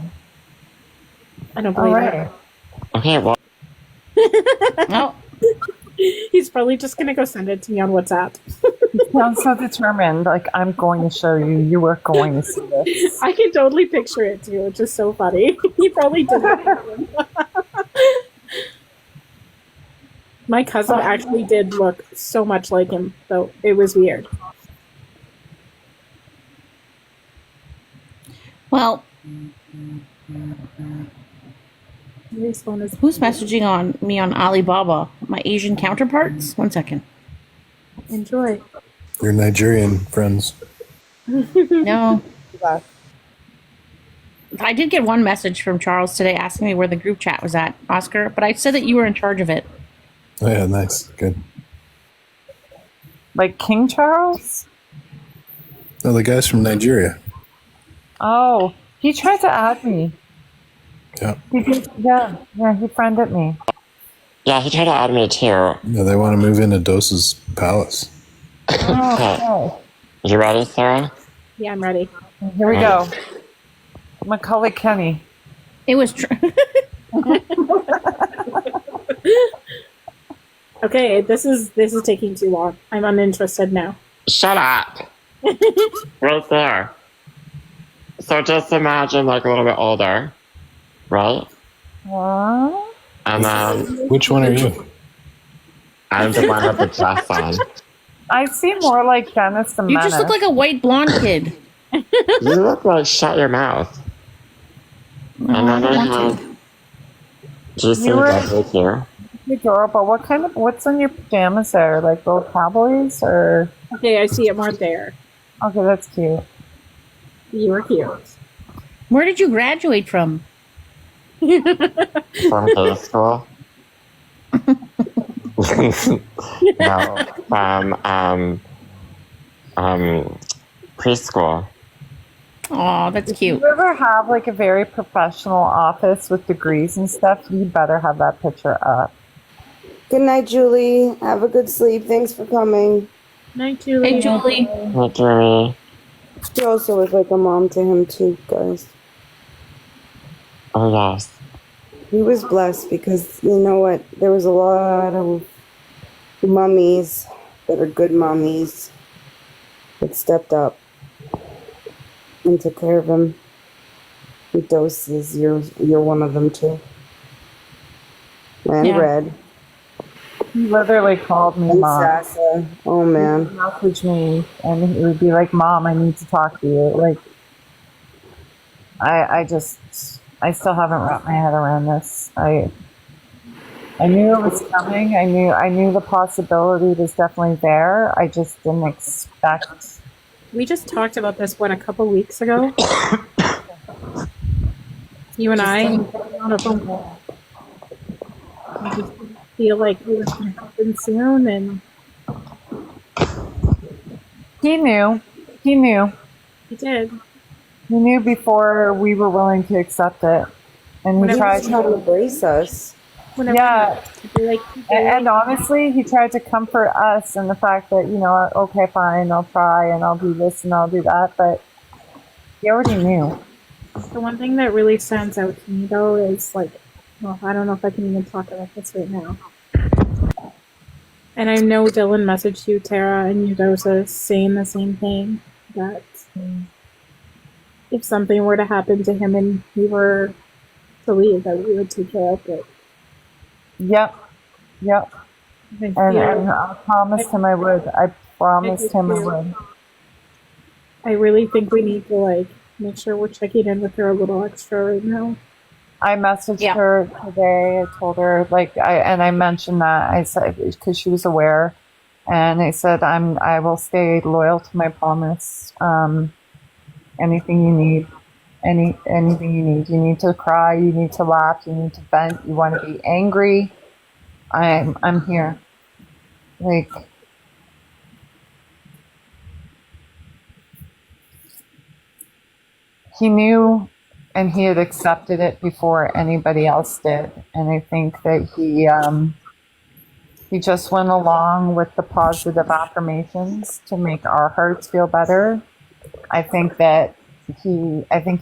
I don't All believe right. Okay, well, oh, it. He's probably just gonna go send it to me on WhatsApp. You sound so determined. Like, I'm going to show you. You are going to see this. I can totally picture it too. It's just so funny. He probably did it. My cousin actually did look so much like him, though it was weird. well, His phone is who's messaging on me on Alibaba? My Asian counterparts? 1 second. enjoy. Your Nigerian friends. No. I did get one message from Charles today asking me where the group chat was at, Oscar, but I said that you were in charge of it. Oh yeah, nice, good. Like King Charles? No, the guys from Nigeria. Oh, he tried to add me. Yeah, Yeah, he friended me. yeah, he tried to add me too. yeah, they want to move into Dos's palace. Oh, You ready, Sarah? Yeah, I'm ready. okay. Here we go. Macaulay Kenny. It was true. Okay, this is taking too long. I'm uninterested now. Shut up. Right there. So just imagine like a little bit older, right? What? And then Which one are you? I'm the one with the dress on. I see more like Dennis the You just look like a white blonde kid. You look like shut your mouth. And then I have. Do you see You were- that right here? adorable. What's in your pajamas there? Like little cowboys or? Okay, I see it more there. Okay, that's cute. You were cute. Where did you graduate from? From high school? No, from preschool. Oh, that's cute. If you ever have like a very professional office with degrees and stuff, you better have that picture up. Good night, Julie. Have a good sleep. Thanks for coming. Night, Julie. Hey, Julie. Hey, Julie. She also was like a mom to him too, guys. Oh, yes. He was blessed because you know what? There was a lot of mummies that are good mummies that stepped up and took care of him. With Doses, you're one of them too. And Yeah. Red. He literally called me And mom. Sasa. Oh man. He'd message me and he would be like, "Mom, I need to talk to you." Like, I still haven't wrapped my head around this. I knew it was coming. I knew the possibility was definitely there. I just didn't expect. We just talked about this a couple weeks ago. You and I on a phone call. I just feel like it was going to happen soon, and He knew. He knew. he did. He knew before we were willing to accept it, and he He tried. was trying to brace us. Whenever Yeah. he'd be like, And honestly, he tried to comfort us in the fact that, okay, fine, I'll try and I'll do this and I'll do that. But he already knew. the one thing that really stands out to me though is like, well, I don't know if I can even talk about this right now. And I know Dylan messaged you, Tara, and you guys are saying the same thing, that if something were to happen to him and he were to leave, that we would take care of it. Yep. And I promised him I would. I promised him I would. I really think we need to like make sure we're checking in with her a little extra right now. I messaged her today. I told her I mentioned that. I said, because she was aware, and I said I will stay loyal to my promise. Anything you need, anything you need. You need to cry. You need to laugh. You need to vent. You want to be angry. I'm here. Like, he knew and he had accepted it before anybody else did. And I think that he just went along with the positive affirmations to make our hearts feel better. I think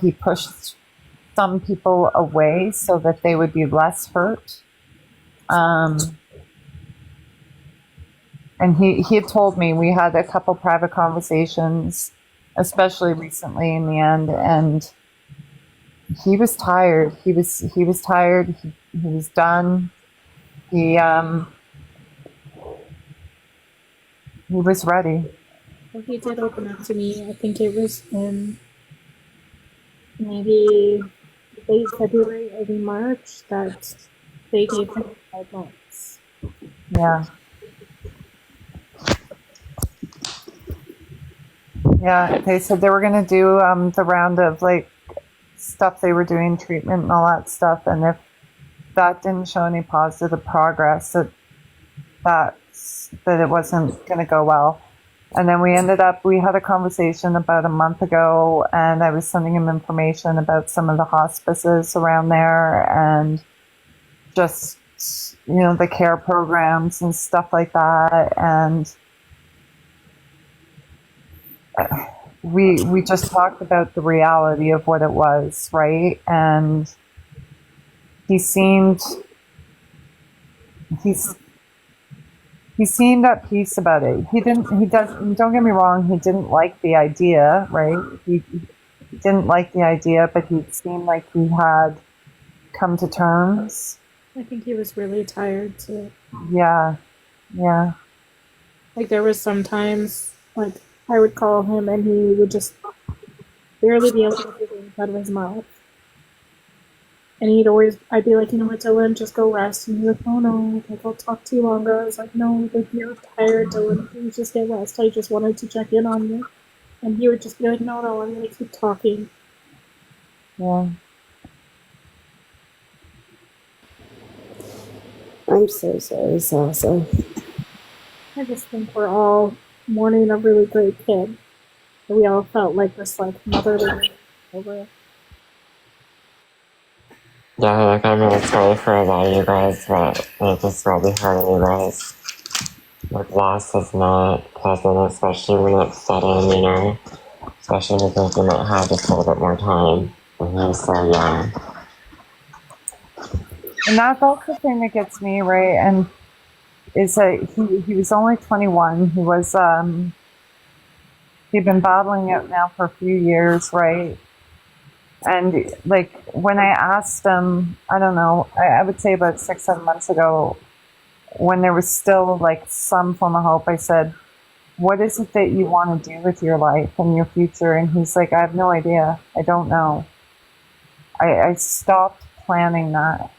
he pushed some people away so that they would be less hurt. And he had told me, we had a couple private conversations, especially recently in the end, and he was tired. He was tired. He was done. He was ready. Well, he did open up to me. I think it was in maybe late February, early March, that they gave him 5 months. Yeah. Yeah, they said they were going to do the round of like stuff they were doing, treatment and all that stuff, and if that didn't show any positive progress, that it wasn't going to go well. And then we had a conversation about a month ago, and I was sending him information about some of the hospices around there and just, the care programs and stuff like that. And we just talked about the reality of what it was, right? And he seemed at peace about it. Don't get me wrong, he didn't like the idea, right? He didn't like the idea, but he seemed like he had come to terms. I think he was really tired too. Yeah. Like there was sometimes, like I would call him and he would just barely be able to get things out of his mouth. And I'd be like, you know what, Dylan, just go rest. And he's like, oh no, like I'll talk to you longer. I was like, no, like you're tired, Dylan. Please just get rest. I just wanted to check in on you. And he would just be like, no, I'm gonna keep talking. Yeah. I'm so sorry, Salsa. I just think we're all mourning a really great kid. We all felt like this motherly over. Yeah, I'm really sorry for a lot of you guys, but it's really hard on you guys. Loss is not pleasant, especially when it's sudden, especially because you might have just a little bit more time when he's so young. And that's also the thing that gets me, right? And is that he was only 21. He was he'd been battling it now for a few years, right? And like when I asked him, I don't know, I would say about 6-7 months ago, when there was still like some form of hope, I said, what is it that you want to do with your life and your future? And he's like, I have no idea. I don't know. I stopped planning that.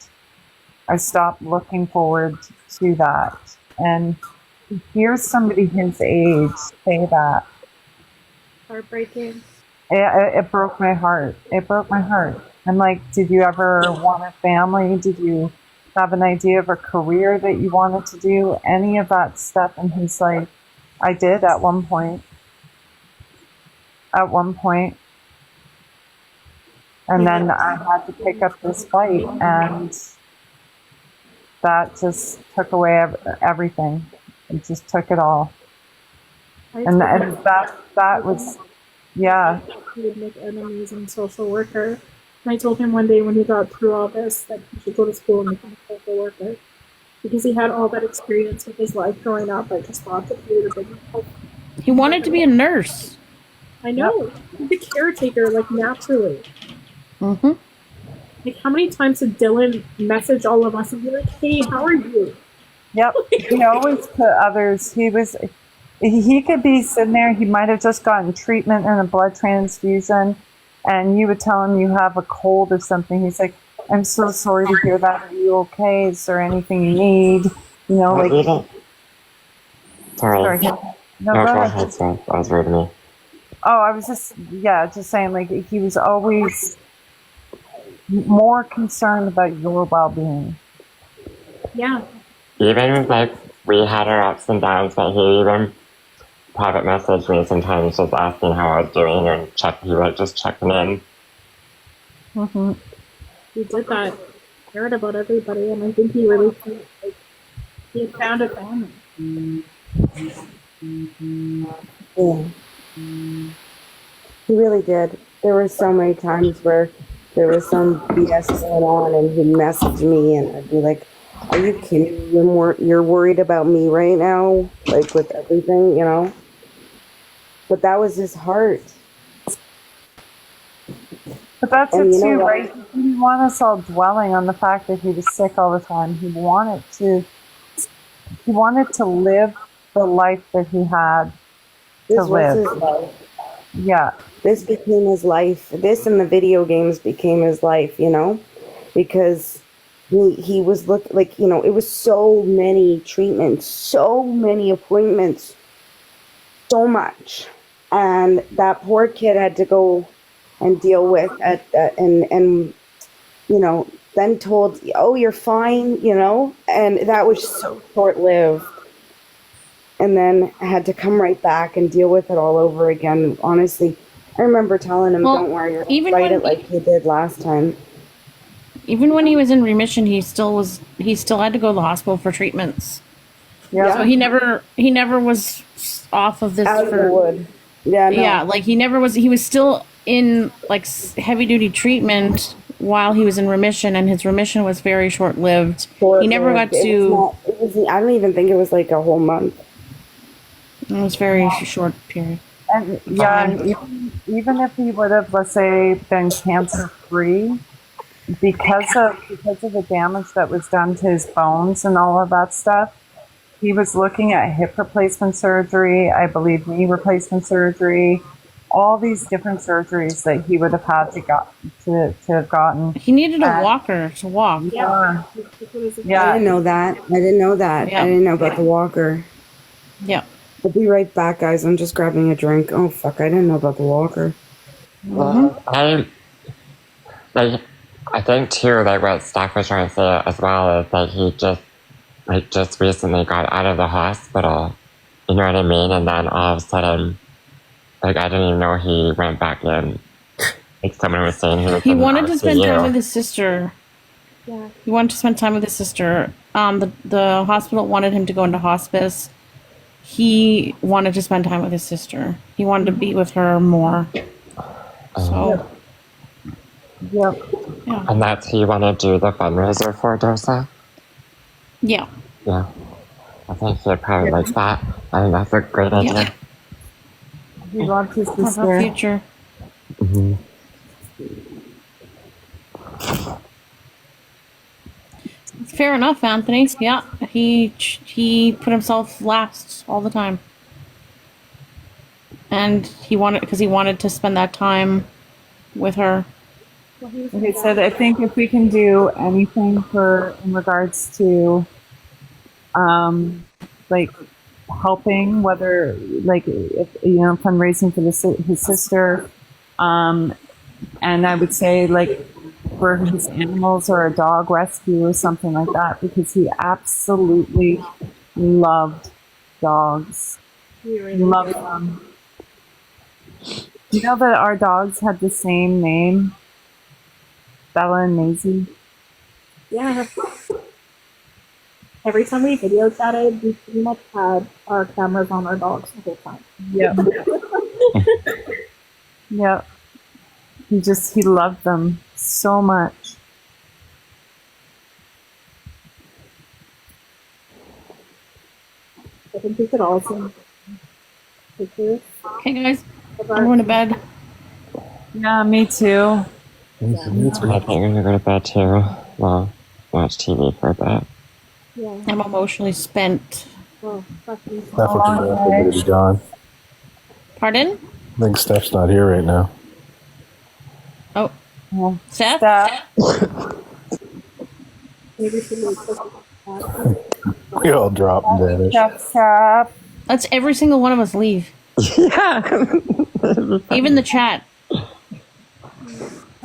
I stopped looking forward to that. And to hear somebody his age say that, Heartbreaking. it broke my heart. It broke my heart. I'm like, did you ever want a family? Did you have an idea of a career that you wanted to do? Any of that stuff? And he's like, I did at one point. And then I had to pick up this fight, and that just took away everything. It just took it all. And that was, yeah. He would make an amazing social worker. And I told him one day when he got through all this that he should go to school and become a social worker. Because he had all that experience with his life growing up. I just thought that he would have been helpful. He wanted to be a nurse. I know. He's a caretaker, like, naturally. Mm-hmm. Like, how many times did Dylan message all of us and be like, hey, how are you? Yep. He always put others. He could be sitting there. He might have just gotten treatment and a blood transfusion. And you would tell him you have a cold or something. He's like, I'm so sorry to hear that. Are you okay? Is there anything you need? You know, like. Sorry. No, go ahead. Sorry. I was reading me. Oh, I was just saying, like, he was always more concerned about your well-being. Yeah. Even, like, we had our ups and downs, but he even private messaged me sometimes just asking how I was doing and he was just checking in. Mm-hmm. He did that. Cared about everybody, and I think he really he had found a family. Yeah. He really did. There were so many times where there was some BS going on, and he'd message me, and I'd be like, "Are you kidding? You're worried about me right now, like with everything, you know?" But that was his heart. But that's And it you know too, what? right? He didn't want us all dwelling on the fact that he was sick all the time. He wanted to live the life that he had This to live. was his life. Yeah. This became his life. This and the video games became his life, you know? Because he was like, you know, it was so many treatments, so many appointments, so much. And that poor kid had to go and deal with and you know, then told, oh, you're fine, you know? And that was so short-lived. And then I had to come right back and deal with it all over again. Honestly, I remember telling him, don't worry, you're even fight when it like you did last time. Even when he was in remission, he still had to go to the hospital for treatments. Yeah. So he never was off of this Out of the wood. Yeah, no. Yeah, like he was still in like heavy duty treatment while he was in remission, and his remission was very short lived. He never got to. I don't even think it was like a whole month. It was very short period. And yeah, and even if he would have, let's say, been cancer free, because of the damage that was done to his bones and all of that stuff, he was looking at hip replacement surgery, I believe knee replacement surgery, all these different surgeries that he would have had to have gotten. He needed a walker to walk. Yeah. I didn't know that. Yeah. I didn't know about the walker. Yeah. I'll be right back, guys. I'm just grabbing a drink. Oh, fuck. I didn't know about the walker. I think too, like what Steph was trying to say as well is that he just recently got out of the hospital. You know what I mean? And then all of a sudden, like I didn't even know he went back in. Like someone was saying He wanted to spend time with his sister. Yeah. He wanted to spend time with his sister. The hospital wanted him to go into hospice. He wanted to spend time with his sister. He wanted to be with her more. So. Yep. Yeah. And that's who you want to do the fundraiser for, Dosa? Yeah. Yeah. I think he'd probably like that. I think that's a great idea. He loves his Of her sister. future. Mm-hmm. Fair enough, Anthony. Yeah, he put himself last all the time, and he wanted to spend that time with her. He said, I think if we can do anything in regards to, like helping, whether like if fundraising for his sister, and I would say like for his animals or a dog rescue or something like that, because he absolutely loved dogs. He loved them. You know that our dogs had the same name? Bella and Maisie. Yeah. every time we video chatted, we pretty much had our cameras on our dogs the whole time. Yep. Yep. He loved them so much. I think we could all send pictures. Okay, guys, I'm going to bed. Yeah, me too. I think I'm gonna go to bed too. Well, watch TV for a bit. Yeah. I'm emotionally spent. Oh, fuck you. Steph will come back later to be gone. Pardon? I think Steph's not here right now. Oh, Well, Seth? Maybe we should leave. We all drop and vanish. Stop. That's every single one of us leave. Yeah. Even the chat.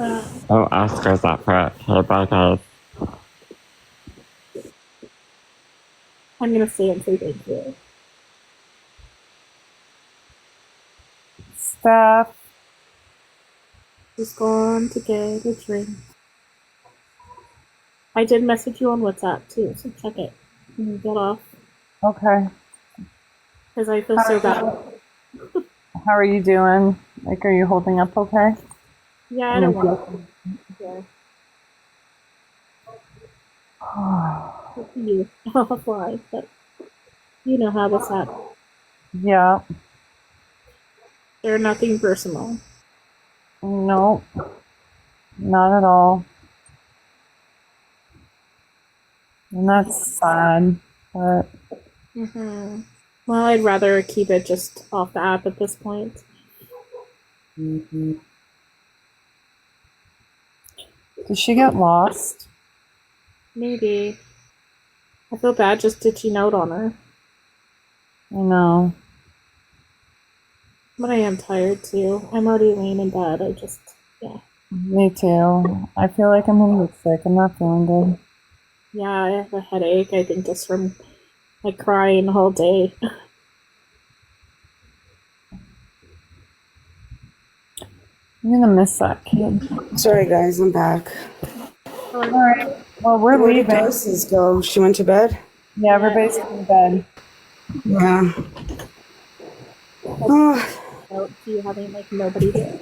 Oh, Oscar's up for it. Hey, bye guys. I'm gonna stay and say thank you. Steph. She's gone to get a drink. I did message you on WhatsApp too, so check it when you get off. Okay. Because I feel so bad. How are you doing? Like, are you holding up okay? Yeah, I don't want to. Yeah. Up to you. I'll fly, but you know how this happens. Yeah. They're nothing personal. No. Not at all. And that's sad, but Mm-hmm. Well, I'd rather keep it just off the app at this point. did she get lost? Maybe. I feel bad just ditching out on her. I know. But I am tired too. I'm already laying in bed. Yeah. Me too. I feel like I'm gonna get sick. I'm not feeling good. Yeah, I have a headache, I think, just from like crying the whole day. I'm gonna miss that kid. Sorry, guys, I'm back. Alright. Well, we're Where did leaving. Dosis go? She went to bed? Yeah, everybody's in bed. Yeah. Oh, Out to you having like nobody there.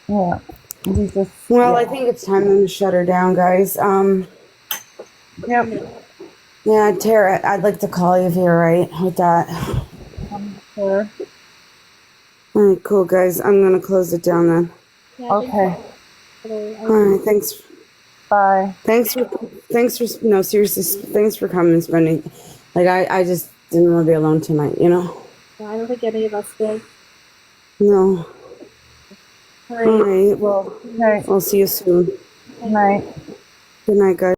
Yeah. We just, well, I think it's time to shut her down, guys. Yep. Yeah, Tara, I'd like to call you if you're right with that. Sure. All right, cool, guys. I'm gonna close it down then. Yeah, Okay. All right, thanks. Bye. Thanks for no, seriously, thanks for coming and spending. Like, I just didn't want to be alone tonight, you know. Yeah, I don't think any of us did. No. All right. All right. Well, Good night. I'll see you soon. Good night. Good night, guys.